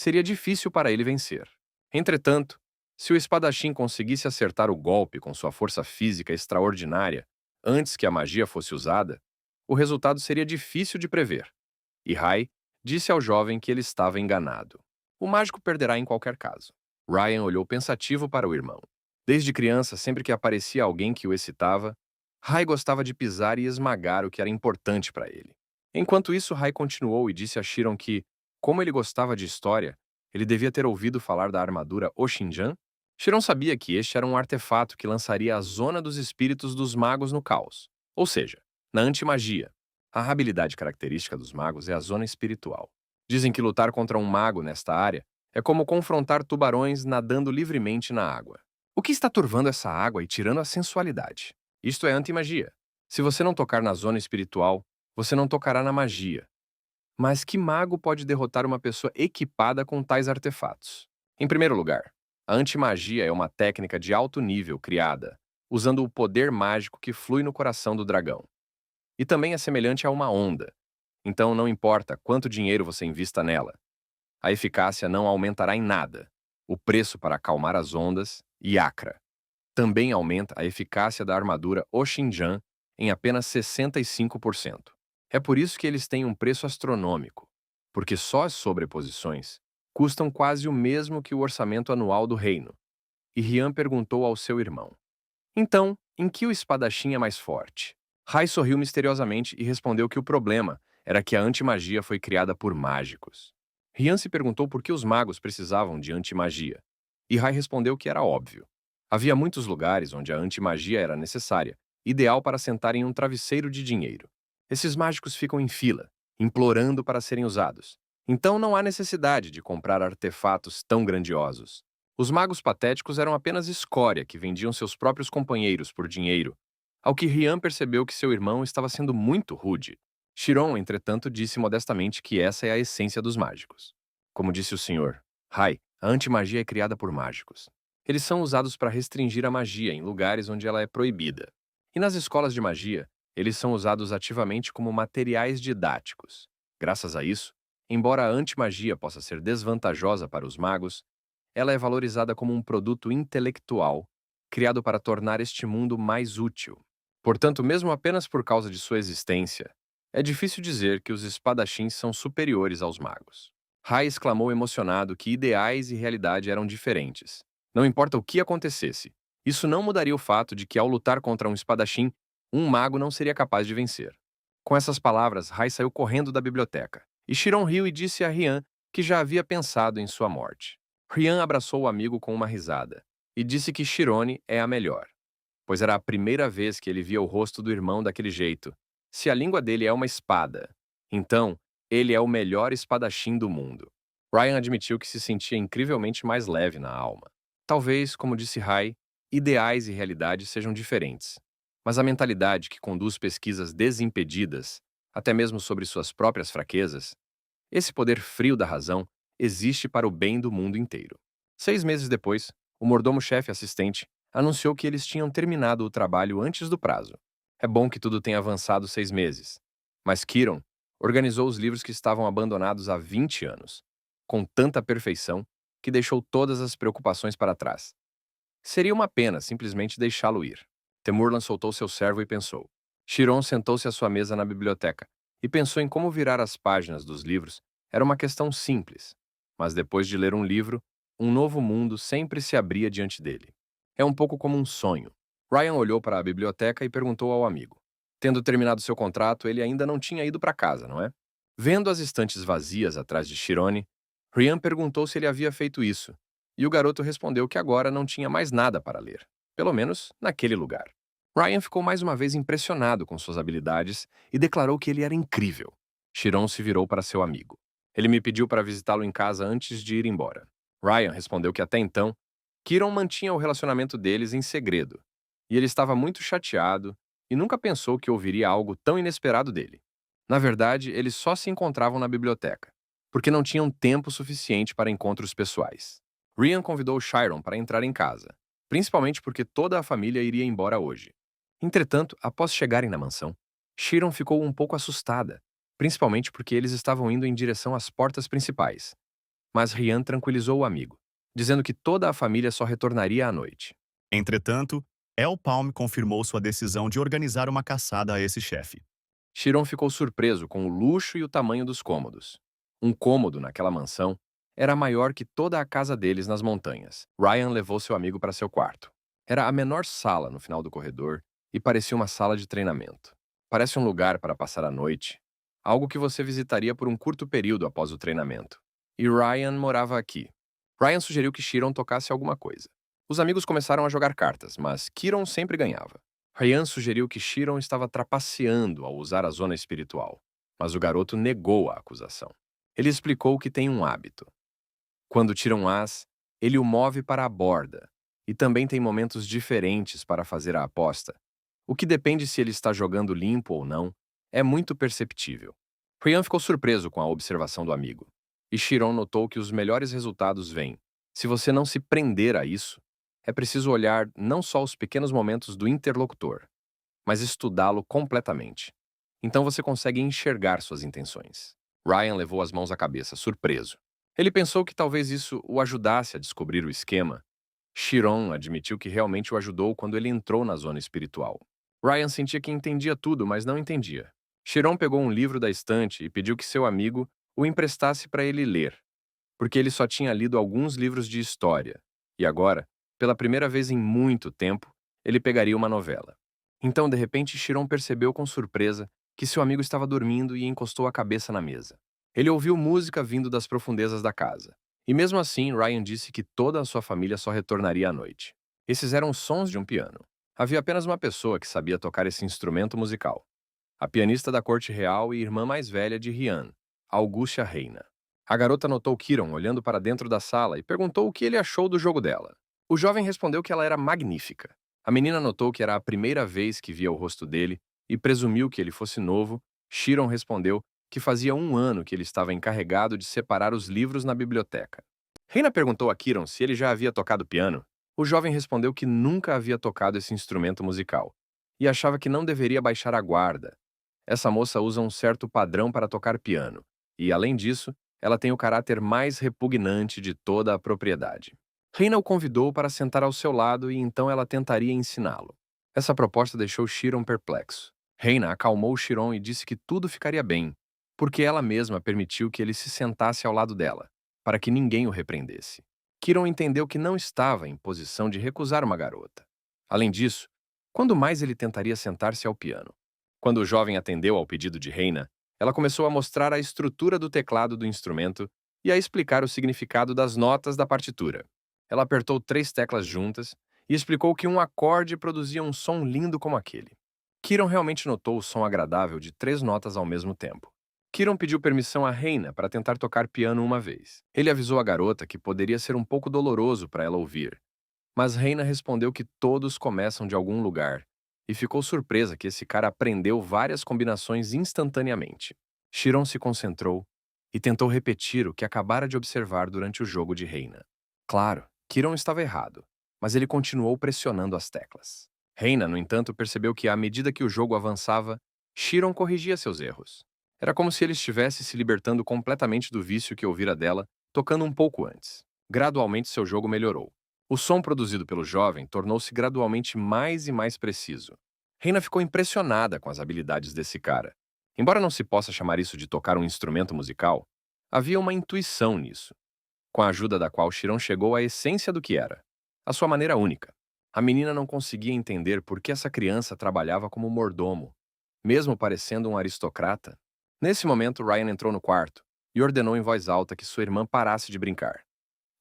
seria difícil para ele vencer. Entretanto, se o espadachim conseguisse acertar o golpe com sua força física extraordinária antes que a magia fosse usada, o resultado seria difícil de prever. E Rai disse ao jovem que ele estava enganado. O mágico perderá em qualquer caso. Ryan olhou pensativo para o irmão. Desde criança, sempre que aparecia alguém que o excitava, Rai gostava de pisar e esmagar o que era importante para ele. Enquanto isso, Rai continuou e disse a Chiron que, como ele gostava de história, ele devia ter ouvido falar da armadura Oshinjan. Chiron sabia que este era um artefato que lançaria a zona dos espíritos dos magos no caos, ou seja, na antimagia. A habilidade característica dos magos é a zona espiritual. Dizem que lutar contra um mago nesta área é como confrontar tubarões nadando livremente na água. O que está turvando essa água e tirando a sensualidade? Isto é antimagia. Se você não tocar na zona espiritual, Você não tocará na magia. Mas que mago pode derrotar uma pessoa equipada com tais artefatos? Em primeiro lugar, a antimagia é uma técnica de alto nível criada, usando o poder mágico que flui no coração do dragão. E também é semelhante a uma onda. Então não importa quanto dinheiro você invista nela, a eficácia não aumentará em nada. O preço para acalmar as ondas, Iacra. Também aumenta a eficácia da armadura Oshinjan em apenas 65%. É por isso que eles têm um preço astronômico, porque só as sobreposições custam quase o mesmo que o orçamento anual do reino. E Rian perguntou ao seu irmão: Então, em que o espadachim é mais forte? Rai sorriu misteriosamente e respondeu que o problema era que a antimagia foi criada por mágicos. Rian se perguntou por que os magos precisavam de antimagia. E Rai respondeu que era óbvio. Havia muitos lugares onde a antimagia era necessária, ideal para sentar em um travesseiro de dinheiro. Esses mágicos ficam em fila, implorando para serem usados. Então não há necessidade de comprar artefatos tão grandiosos. Os magos patéticos eram apenas escória que vendiam seus próprios companheiros por dinheiro, ao que Rian percebeu que seu irmão estava sendo muito rude. Chiron, entretanto, disse modestamente que essa é a essência dos mágicos. Como disse o senhor, Rai, a antimagia é criada por mágicos. Eles são usados para restringir a magia em lugares onde ela é proibida. E nas escolas de magia, eles são usados ativamente como materiais didáticos. Graças a isso, embora a antimagia possa ser desvantajosa para os magos, ela é valorizada como um produto intelectual, criado para tornar este mundo mais útil. Portanto, mesmo apenas por causa de sua existência, é difícil dizer que os espadachins são superiores aos magos. Rai exclamou emocionado que ideais e realidade eram diferentes. Não importa o que acontecesse, isso não mudaria o fato de que, ao lutar contra um espadachim, um mago não seria capaz de vencer. Com essas palavras, Rai saiu correndo da biblioteca, e Chiron riu e disse a Rian que já havia pensado em sua morte. Rian abraçou o amigo com uma risada, e disse que Chirone é a melhor, pois era a primeira vez que ele via o rosto do irmão daquele jeito. Se a língua dele é uma espada, então ele é o melhor espadachim do mundo. Ryan admitiu que se sentia incrivelmente mais leve na alma. Talvez, como disse Rai, ideais e realidade sejam diferentes, mas a mentalidade que conduz pesquisas desimpedidas, até mesmo sobre suas próprias fraquezas, esse poder frio da razão, existe para o bem do mundo inteiro. 6 meses depois, o mordomo-chefe assistente anunciou que eles tinham terminado o trabalho antes do prazo. É bom que tudo tenha avançado 6 meses. Mas Kiron organizou os livros que estavam abandonados há 20 anos, com tanta perfeição que deixou todas as preocupações para trás. Seria uma pena simplesmente deixá-lo ir. Temurlan soltou seu servo e pensou. Chiron sentou-se à sua mesa na biblioteca e pensou em como virar as páginas dos livros. Era uma questão simples, mas depois de ler um livro, um novo mundo sempre se abria diante dele. É um pouco como um sonho. Ryan olhou para a biblioteca e perguntou ao amigo. Tendo terminado seu contrato, ele ainda não tinha ido para casa, não é? Vendo as estantes vazias atrás de Chirone, Ryan perguntou se ele havia feito isso, e o garoto respondeu que agora não tinha mais nada para ler, pelo menos naquele lugar. Ryan ficou mais uma vez impressionado com suas habilidades e declarou que ele era incrível. Chiron se virou para seu amigo. Ele me pediu para visitá-lo em casa antes de ir embora. Ryan respondeu que até então, Kiron mantinha o relacionamento deles em segredo, e ele estava muito chateado e nunca pensou que ouviria algo tão inesperado dele. Na verdade, eles só se encontravam na biblioteca, porque não tinham tempo suficiente para encontros pessoais. Ryan convidou Chiron para entrar em casa, principalmente porque toda a família iria embora hoje. Entretanto, após chegarem na mansão, Chiron ficou um pouco assustada, principalmente porque eles estavam indo em direção às portas principais. Mas Ryan tranquilizou o amigo, dizendo que toda a família só retornaria à noite. Entretanto, Elpalm confirmou sua decisão de organizar uma caçada a esse chefe. Chiron ficou surpreso com o luxo e o tamanho dos cômodos. Um cômodo naquela mansão era maior que toda a casa deles nas montanhas. Ryan levou seu amigo para seu quarto. Era a menor sala no final do corredor e parecia uma sala de treinamento. Parece um lugar para passar a noite, algo que você visitaria por um curto período após o treinamento. E Ryan morava aqui. Ryan sugeriu que Chiron tocasse alguma coisa. Os amigos começaram a jogar cartas, mas Kiron sempre ganhava. Ryan sugeriu que Chiron estava trapaceando ao usar a zona espiritual, mas o garoto negou a acusação. Ele explicou que tem um hábito. Quando tira um as, ele o move para a borda, e também tem momentos diferentes para fazer a aposta. O que depende se ele está jogando limpo ou não É muito perceptível. Ryan ficou surpreso com a observação do amigo. E Chiron notou que os melhores resultados vêm. Se você não se prender a isso, é preciso olhar não só os pequenos momentos do interlocutor, mas estudá-lo completamente. Então você consegue enxergar suas intenções. Ryan levou as mãos à cabeça, surpreso. Ele pensou que talvez isso o ajudasse a descobrir o esquema. Chiron admitiu que realmente o ajudou quando ele entrou na zona espiritual. Ryan sentia que entendia tudo, mas não entendia. Chiron pegou um livro da estante e pediu que seu amigo o emprestasse para ele ler, porque ele só tinha lido alguns livros de história, e agora, pela primeira vez em muito tempo, ele pegaria uma novela. Então, de repente, Chiron percebeu com surpresa que seu amigo estava dormindo e encostou a cabeça na mesa. Ele ouviu música vindo das profundezas da casa. E mesmo assim, Ryan disse que toda a sua família só retornaria à noite. Esses eram os sons de um piano. Havia apenas uma pessoa que sabia tocar esse instrumento musical. A pianista da corte real e irmã mais velha de Ryan, Augusta Reina. A garota notou Chiron olhando para dentro da sala e perguntou o que ele achou do jogo dela. O jovem respondeu que ela era magnífica. A menina notou que era a primeira vez que via o rosto dele e presumiu que ele fosse novo. Chiron respondeu que fazia 1 ano que ele estava encarregado de separar os livros na biblioteca. Reina perguntou a Chiron se ele já havia tocado piano. O jovem respondeu que nunca havia tocado esse instrumento musical e achava que não deveria baixar a guarda. Essa moça usa um certo padrão para tocar piano e, além disso, ela tem o caráter mais repugnante de toda a propriedade. Reina o convidou para sentar ao seu lado e então ela tentaria ensiná-lo. Essa proposta deixou Chiron perplexo. Reina acalmou Chiron e disse que tudo ficaria bem, porque ela mesma permitiu que ele se sentasse ao lado dela, para que ninguém o repreendesse. Chiron entendeu que não estava em posição de recusar uma garota. Além disso, quando mais ele tentaria sentar-se ao piano? Quando o jovem atendeu ao pedido de Reina, ela começou a mostrar a estrutura do teclado do instrumento e a explicar o significado das notas da partitura. Ela apertou 3 teclas juntas e explicou que um acorde produzia um som lindo como aquele. Chiron realmente notou o som agradável de 3 notas ao mesmo tempo. Chiron pediu permissão a Reina para tentar tocar piano uma vez. Ele avisou a garota que poderia ser um pouco doloroso para ela ouvir, mas Reina respondeu que todos começam de algum lugar e ficou surpresa que esse cara aprendeu várias combinações instantaneamente. Chiron se concentrou e tentou repetir o que acabara de observar durante o jogo de Reina. Claro, Chiron estava errado, mas ele continuou pressionando as teclas. Reina, no entanto, percebeu que à medida que o jogo avançava, Chiron corrigia seus erros. Era como se ele estivesse se libertando completamente do vício que ouvira dela, tocando um pouco antes. Gradualmente seu jogo melhorou. O som produzido pelo jovem tornou-se gradualmente mais e mais preciso. Reina ficou impressionada com as habilidades desse cara. Embora não se possa chamar isso de tocar um instrumento musical, havia uma intuição nisso, com a ajuda da qual Chiron chegou à essência do que era, a sua maneira única. A menina não conseguia entender por que essa criança trabalhava como mordomo, mesmo parecendo um aristocrata. Nesse momento, Ryan entrou no quarto e ordenou em voz alta que sua irmã parasse de brincar.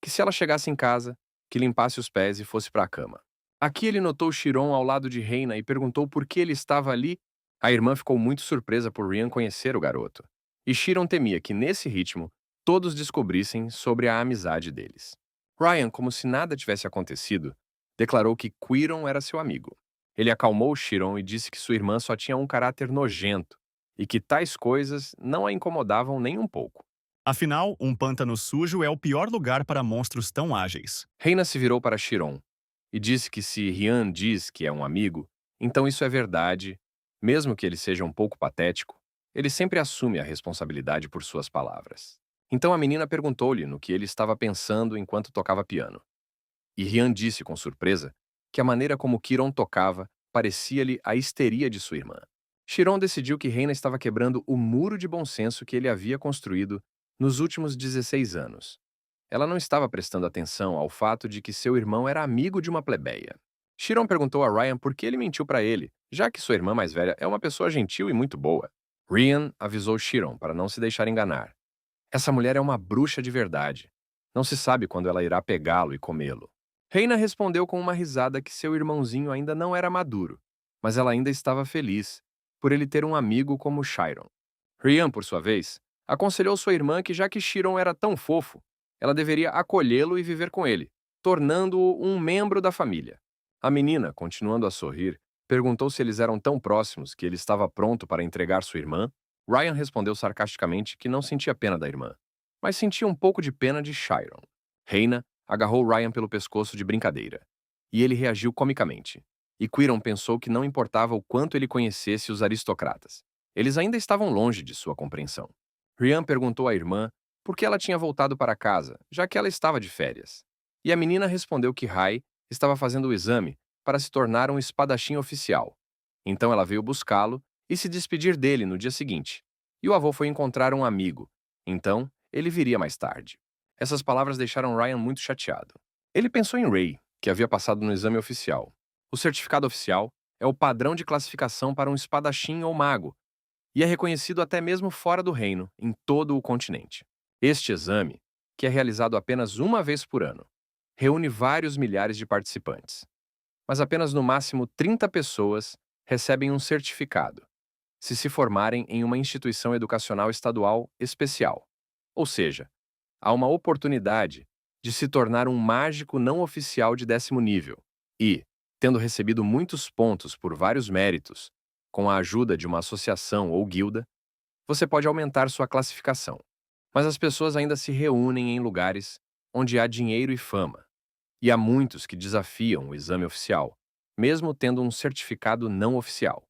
Que se ela chegasse em casa, que limpasse os pés e fosse para a cama. Aqui ele notou Chiron ao lado de Reina e perguntou por que ele estava ali. A irmã ficou muito surpresa por Ryan conhecer o garoto. E Chiron temia que, nesse ritmo, todos descobrissem sobre a amizade deles. Ryan, como se nada tivesse acontecido, declarou que Quiron era seu amigo. Ele acalmou Chiron e disse que sua irmã só tinha um caráter nojento e que tais coisas não a incomodavam nem um pouco. Afinal, um pântano sujo é o pior lugar para monstros tão ágeis. Reina se virou para Chiron e disse que se Ryan diz que é um amigo, então isso é verdade, mesmo que ele seja um pouco patético, ele sempre assume a responsabilidade por suas palavras. Então a menina perguntou-lhe no que ele estava pensando enquanto tocava piano. E Ryan disse com surpresa que a maneira como Chiron tocava parecia-lhe a histeria de sua irmã. Chiron decidiu que Reina estava quebrando o muro de bom senso que ele havia construído nos últimos 16 anos. Ela não estava prestando atenção ao fato de que seu irmão era amigo de uma plebeia. Chiron perguntou a Ryan por que ele mentiu para ele, já que sua irmã mais velha é uma pessoa gentil e muito boa. Ryan avisou Chiron para não se deixar enganar. Essa mulher é uma bruxa de verdade. Não se sabe quando ela irá pegá-lo e comê-lo. Reina respondeu com uma risada que seu irmãozinho ainda não era maduro, mas ela ainda estava feliz por ele ter um amigo como Chiron. Ryan, por sua vez, aconselhou sua irmã que já que Chiron era tão fofo, ela deveria acolhê-lo e viver com ele, tornando-o um membro da família. A menina, continuando a sorrir, Perguntou se eles eram tão próximos que ele estava pronto para entregar sua irmã. Ryan respondeu sarcasticamente que não sentia pena da irmã, mas sentia um pouco de pena de Chiron. Reina agarrou Ryan pelo pescoço de brincadeira, e ele reagiu comicamente. E Quiron pensou que não importava o quanto ele conhecesse os aristocratas. Eles ainda estavam longe de sua compreensão. Ryan perguntou à irmã por que ela tinha voltado para casa, já que ela estava de férias. E a menina respondeu que Rai estava fazendo o exame para se tornar um espadachim oficial. Então ela veio buscá-lo e se despedir dele no dia seguinte. E o avô foi encontrar um amigo. Então, ele viria mais tarde. Essas palavras deixaram Ryan muito chateado. Ele pensou em Ray, que havia passado no exame oficial. O certificado oficial é o padrão de classificação para um espadachim ou mago, e é reconhecido até mesmo fora do reino, em todo o continente. Este exame, que é realizado apenas uma vez por ano, reúne vários milhares de participantes. Mas apenas no máximo 30 pessoas recebem um certificado, se formarem em uma instituição educacional estadual especial. Ou seja, há uma oportunidade de se tornar um mágico não oficial de 10º nível e, tendo recebido muitos pontos por vários méritos, com a ajuda de uma associação ou guilda, você pode aumentar sua classificação. Mas as pessoas ainda se reúnem em lugares onde há dinheiro e fama, e há muitos que desafiam o exame oficial, mesmo tendo um certificado não oficial.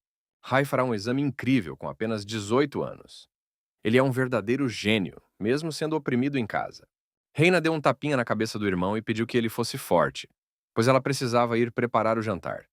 Rai fará um exame incrível com apenas 18 anos. Ele é um verdadeiro gênio, mesmo sendo oprimido em casa. Reina deu um tapinha na cabeça do irmão e pediu que ele fosse forte, pois ela precisava ir preparar o jantar,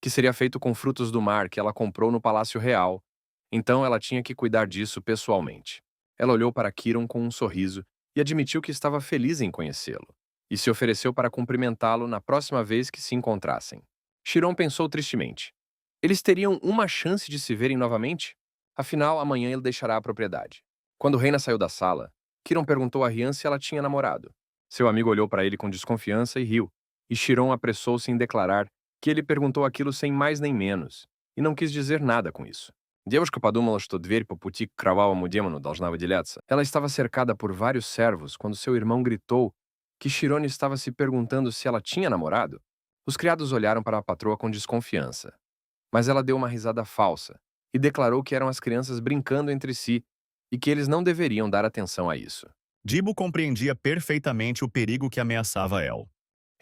que seria feito com frutos do mar que ela comprou no Palácio Real, então ela tinha que cuidar disso pessoalmente. Ela olhou para Quiron com um sorriso e admitiu que estava feliz em conhecê-lo, e se ofereceu para cumprimentá-lo na próxima vez que se encontrassem. Chiron pensou tristemente. Eles teriam uma chance de se verem novamente? Afinal, amanhã ele deixará a propriedade. Quando Reina saiu da sala, Quiron perguntou a Rian se ela tinha namorado. Seu amigo olhou para ele com desconfiança e riu, e Chiron apressou-se em declarar que ele perguntou aquilo sem mais nem menos, e não quis dizer nada com isso. Девушка подумала, что дверь по пути к кровавому демону должна выделяться. Ela estava cercada por vários servos quando seu irmão gritou que Chirone estava se perguntando se ela tinha namorado. Os criados olharam para a patroa com desconfiança, mas ela deu uma risada falsa e declarou que eram as crianças brincando entre si e que eles não deveriam dar atenção a isso. Dibo compreendia perfeitamente o perigo que ameaçava El.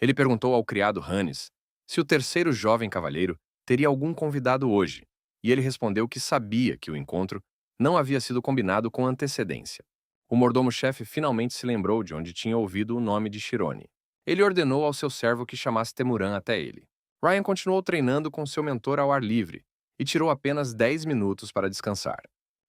Ele perguntou ao criado Hannes se o terceiro jovem cavalheiro teria algum convidado hoje, e ele respondeu que sabia que o encontro não havia sido combinado com antecedência. O mordomo-chefe finalmente se lembrou de onde tinha ouvido o nome de Chirone. Ele ordenou ao seu servo que chamasse Temuran até ele. Ryan continuou treinando com seu mentor ao ar livre e tirou apenas 10 minutos para descansar.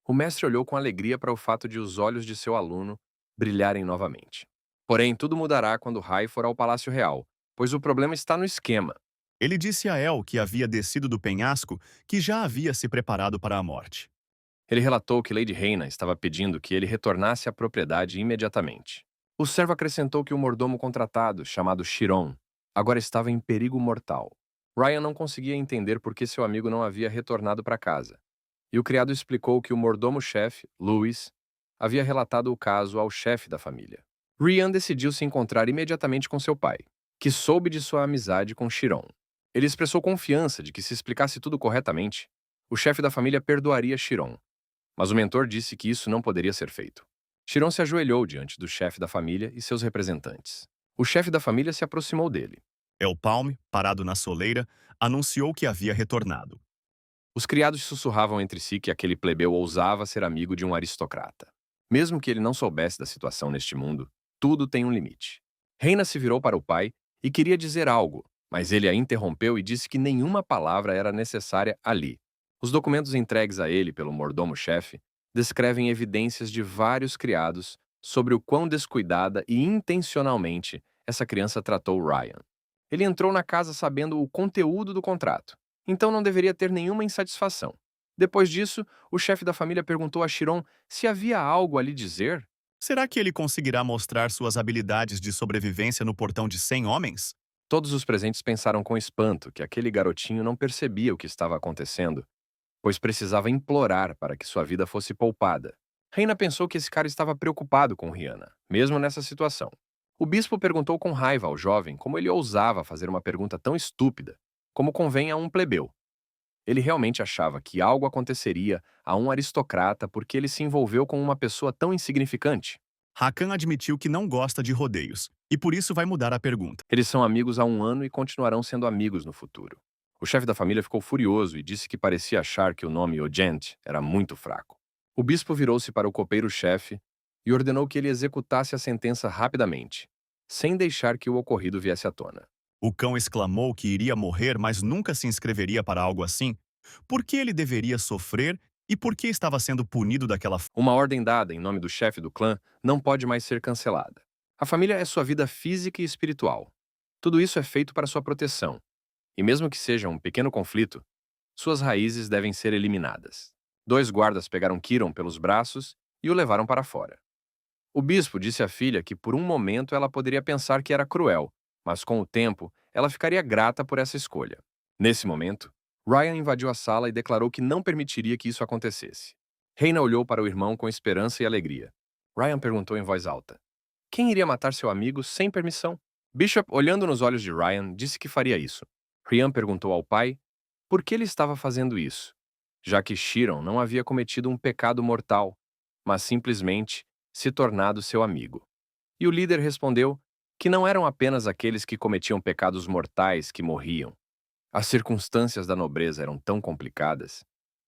O mestre olhou com alegria para o fato de os olhos de seu aluno brilharem novamente. Porém, tudo mudará quando Rai for ao Palácio Real, pois o problema está no esquema. Ele disse a El que havia descido do penhasco que já havia se preparado para a morte. Ele relatou que Lady Reina estava pedindo que ele retornasse à propriedade imediatamente. O servo acrescentou que o mordomo contratado, chamado Chiron, agora estava em perigo mortal. Ryan não conseguia entender por que seu amigo não havia retornado para casa. E o criado explicou que o mordomo-chefe, Louis, havia relatado o caso ao chefe da família. Ryan decidiu se encontrar imediatamente com seu pai, que soube de sua amizade com Chiron. Ele expressou confiança de que se explicasse tudo corretamente, o chefe da família perdoaria Chiron. Mas o mentor disse que isso não poderia ser feito. Chiron se ajoelhou diante do chefe da família e seus representantes. O chefe da família se aproximou dele. El Palme, parado na soleira, anunciou que havia retornado. Os criados sussurravam entre si que aquele plebeu ousava ser amigo de um aristocrata. Mesmo que ele não soubesse da situação neste mundo, tudo tem um limite. Reina se virou para o pai e queria dizer algo, mas ele a interrompeu e disse que nenhuma palavra era necessária ali. Os documentos entregues a ele pelo mordomo-chefe descrevem evidências de vários criados sobre o quão descuidada e intencionalmente essa criança tratou Ryan. Ele entrou na casa sabendo o conteúdo do contrato, então não deveria ter nenhuma insatisfação. Depois disso, o chefe da família perguntou a Chiron se havia algo a lhe dizer. Será que ele conseguirá mostrar suas habilidades de sobrevivência no portão de 100 homens? Todos os presentes pensaram com espanto que aquele garotinho não percebia o que estava acontecendo, pois precisava implorar para que sua vida fosse poupada. Reina pensou que esse cara estava preocupado com Rihanna, mesmo nessa situação. O bispo perguntou com raiva ao jovem como ele ousava fazer uma pergunta tão estúpida, como convém a um plebeu. Ele realmente achava que algo aconteceria a um aristocrata porque ele se envolveu com uma pessoa tão insignificante. Hakan admitiu que não gosta de rodeios, e por isso vai mudar a pergunta. Eles são amigos há um ano e continuarão sendo amigos no futuro. O chefe da família ficou furioso e disse que parecia achar que o nome Ogent era muito fraco. O bispo virou-se para o copeiro-chefe e ordenou que ele executasse a sentença rapidamente, sem deixar que o ocorrido viesse à tona. O cão exclamou que iria morrer, mas nunca se inscreveria para algo assim. Por que ele deveria sofrer e por que estava sendo punido daquela forma? Uma ordem dada em nome do chefe do clã não pode mais ser cancelada. A família é sua vida física e espiritual. Tudo isso é feito para sua proteção. E mesmo que seja um pequeno conflito, suas raízes devem ser eliminadas. Dois guardas pegaram Kiron pelos braços e o levaram para fora. O bispo disse à filha que por um momento ela poderia pensar que era cruel, mas com o tempo ela ficaria grata por essa escolha. Nesse momento, Ryan invadiu a sala e declarou que não permitiria que isso acontecesse. Reina olhou para o irmão com esperança e alegria. Ryan perguntou em voz alta: quem iria matar seu amigo sem permissão? Bishop, olhando nos olhos de Ryan, disse que faria isso. Ryan perguntou ao pai por que ele estava fazendo isso, já que Chiron não havia cometido um pecado mortal, mas simplesmente se tornado seu amigo. E o líder respondeu que não eram apenas aqueles que cometiam pecados mortais que morriam. As circunstâncias da nobreza eram tão complicadas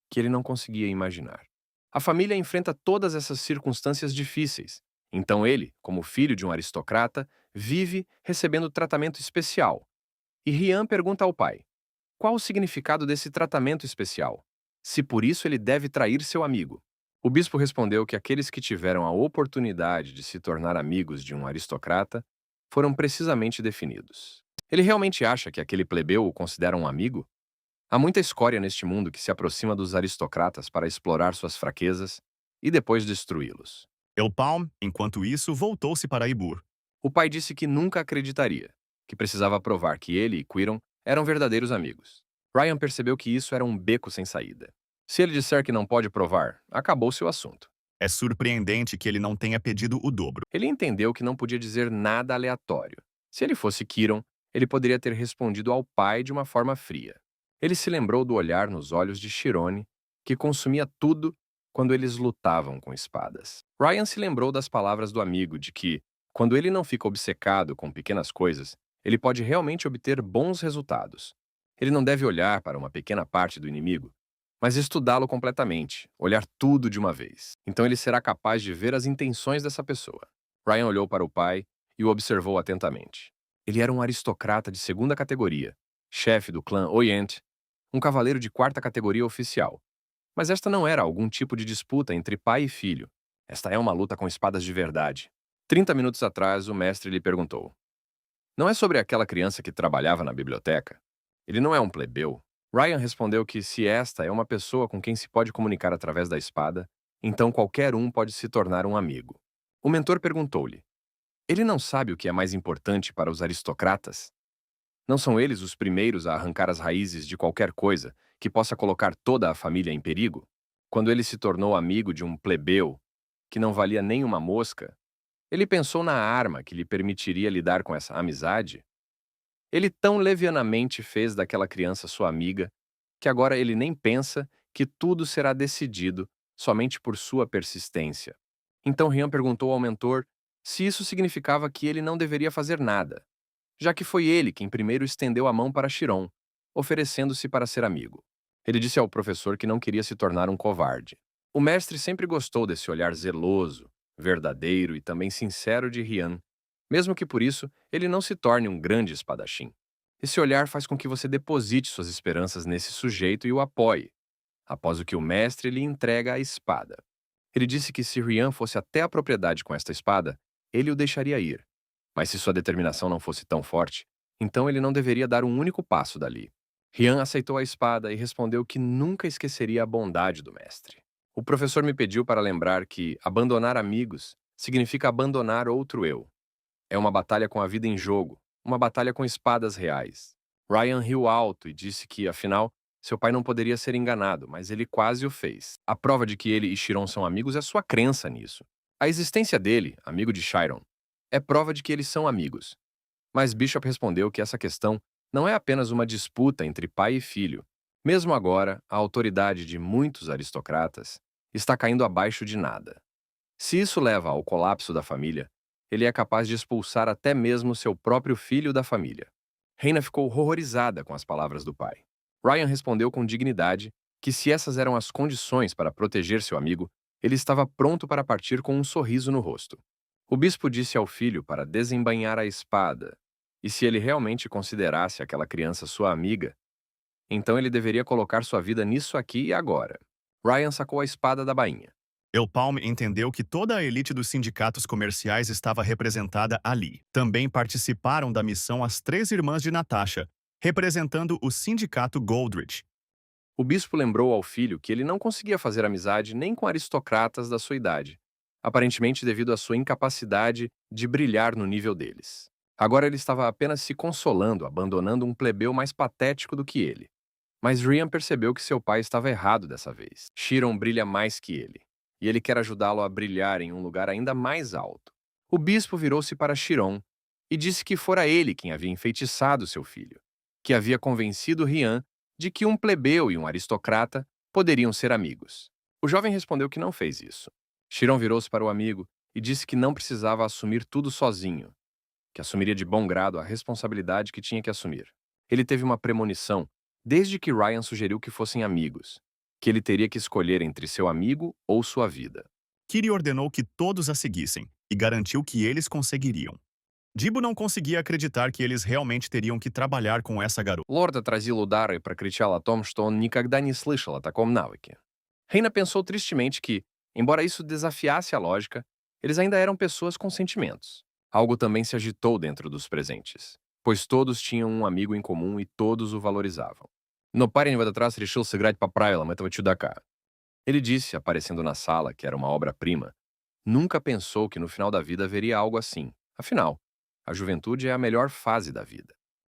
que ele não conseguia imaginar. A família enfrenta todas essas circunstâncias difíceis, então ele, como filho de um aristocrata, vive recebendo tratamento especial. E Rian pergunta ao pai: qual o significado desse tratamento especial? Se por isso ele deve trair seu amigo. O bispo respondeu que aqueles que tiveram a oportunidade de se tornar amigos de um aristocrata foram precisamente definidos. Ele realmente acha que aquele plebeu o considera um amigo? Há muita escória neste mundo que se aproxima dos aristocratas para explorar suas fraquezas e depois destruí-los. Elpalm, enquanto isso, voltou-se para Ibur. O pai disse que nunca acreditaria, que precisava provar que ele e Quiron eram verdadeiros amigos. Ryan percebeu que isso era um beco sem saída. Se ele disser que não pode provar, acabou-se o assunto. É surpreendente que ele não tenha pedido o dobro. Ele entendeu que não podia dizer nada aleatório. Se ele fosse Quiron, ele poderia ter respondido ao pai de uma forma fria. Ele se lembrou do olhar nos olhos de Chirone, que consumia tudo quando eles lutavam com espadas. Ryan se lembrou das palavras do amigo de que, quando ele não fica obcecado com pequenas coisas, ele pode realmente obter bons resultados. Ele não deve olhar para uma pequena parte do inimigo, mas estudá-lo completamente, olhar tudo de uma vez. Então ele será capaz de ver as intenções dessa pessoa. Ryan olhou para o pai e o observou atentamente. Ele era um aristocrata de segunda categoria, chefe do clã Oyent, um cavaleiro de quarta categoria oficial. Mas esta não era algum tipo de disputa entre pai e filho. Esta é uma luta com espadas de verdade. 30 minutos atrás, o mestre lhe perguntou: não é sobre aquela criança que trabalhava na biblioteca? Ele não é um plebeu? Ryan respondeu que se esta é uma pessoa com quem se pode comunicar através da espada, então qualquer um pode se tornar um amigo. O mentor perguntou-lhe: ele não sabe o que é mais importante para os aristocratas? Não são eles os primeiros a arrancar as raízes de qualquer coisa que possa colocar toda a família em perigo? Quando ele se tornou amigo de um plebeu que não valia nem uma mosca, ele pensou na arma que lhe permitiria lidar com essa amizade. Ele tão levianamente fez daquela criança sua amiga que agora ele nem pensa que tudo será decidido somente por sua persistência. Então Rian perguntou ao mentor se isso significava que ele não deveria fazer nada, já que foi ele quem primeiro estendeu a mão para Chiron, oferecendo-se para ser amigo. Ele disse ao professor que não queria se tornar um covarde. O mestre sempre gostou desse olhar zeloso, verdadeiro e também sincero de Rian, mesmo que por isso ele não se torne um grande espadachim. Esse olhar faz com que você deposite suas esperanças nesse sujeito e o apoie, após o que o mestre lhe entrega a espada. Ele disse que se Rian fosse até a propriedade com esta espada, ele o deixaria ir. Mas se sua determinação não fosse tão forte, então ele não deveria dar um único passo dali. Rian aceitou a espada e respondeu que nunca esqueceria a bondade do mestre. O professor me pediu para lembrar que abandonar amigos significa abandonar outro eu. É uma batalha com a vida em jogo, uma batalha com espadas reais. Ryan riu alto e disse que, afinal, seu pai não poderia ser enganado, mas ele quase o fez. A prova de que ele e Chiron são amigos é sua crença nisso. A existência dele, amigo de Chiron, é prova de que eles são amigos. Mas Bishop respondeu que essa questão não é apenas uma disputa entre pai e filho, Mesmo agora, a autoridade de muitos aristocratas está caindo abaixo de nada. Se isso leva ao colapso da família, ele é capaz de expulsar até mesmo seu próprio filho da família. Reina ficou horrorizada com as palavras do pai. Ryan respondeu com dignidade que, se essas eram as condições para proteger seu amigo, ele estava pronto para partir com um sorriso no rosto. O bispo disse ao filho para desembainhar a espada, e se ele realmente considerasse aquela criança sua amiga, então ele deveria colocar sua vida nisso aqui e agora. Ryan sacou a espada da bainha. Elpalm entendeu que toda a elite dos sindicatos comerciais estava representada ali. Também participaram da missão as 3 irmãs de Natasha, representando o sindicato Goldrich. O bispo lembrou ao filho que ele não conseguia fazer amizade nem com aristocratas da sua idade, aparentemente devido à sua incapacidade de brilhar no nível deles. Agora ele estava apenas se consolando, abandonando um plebeu mais patético do que ele. Mas Ryan percebeu que seu pai estava errado dessa vez. Chiron brilha mais que ele, e ele quer ajudá-lo a brilhar em um lugar ainda mais alto. O bispo virou-se para Chiron e disse que fora ele quem havia enfeitiçado seu filho, que havia convencido Ryan de que um plebeu e um aristocrata poderiam ser amigos. O jovem respondeu que não fez isso. Chiron virou-se para o amigo e disse que não precisava assumir tudo sozinho, que assumiria de bom grado a responsabilidade que tinha que assumir. Ele teve uma premonição desde que Ryan sugeriu que fossem amigos, que ele teria que escolher entre seu amigo ou sua vida. Kiri ordenou que todos a seguissem e garantiu que eles conseguiriam. Диbo não conseguia acreditar que eles realmente teriam que trabalhar com essa garota. Лорд отразил удар и прокричал о том, что он никогда не слышал о таком навыке. Reina pensou tristemente que, embora isso desafiasse a lógica, eles ainda eram pessoas com sentimentos. Algo também se agitou dentro dos presentes, pois todos tinham um amigo em comum e todos o valorizavam. Но парень в этот раз решил сыграть по правилам этого чудака. Ele disse, aparecendo na sala, que era uma obra-prima, nunca pensou que no final da vida haveria algo assim. Afinal, a juventude é a melhor fase da vida.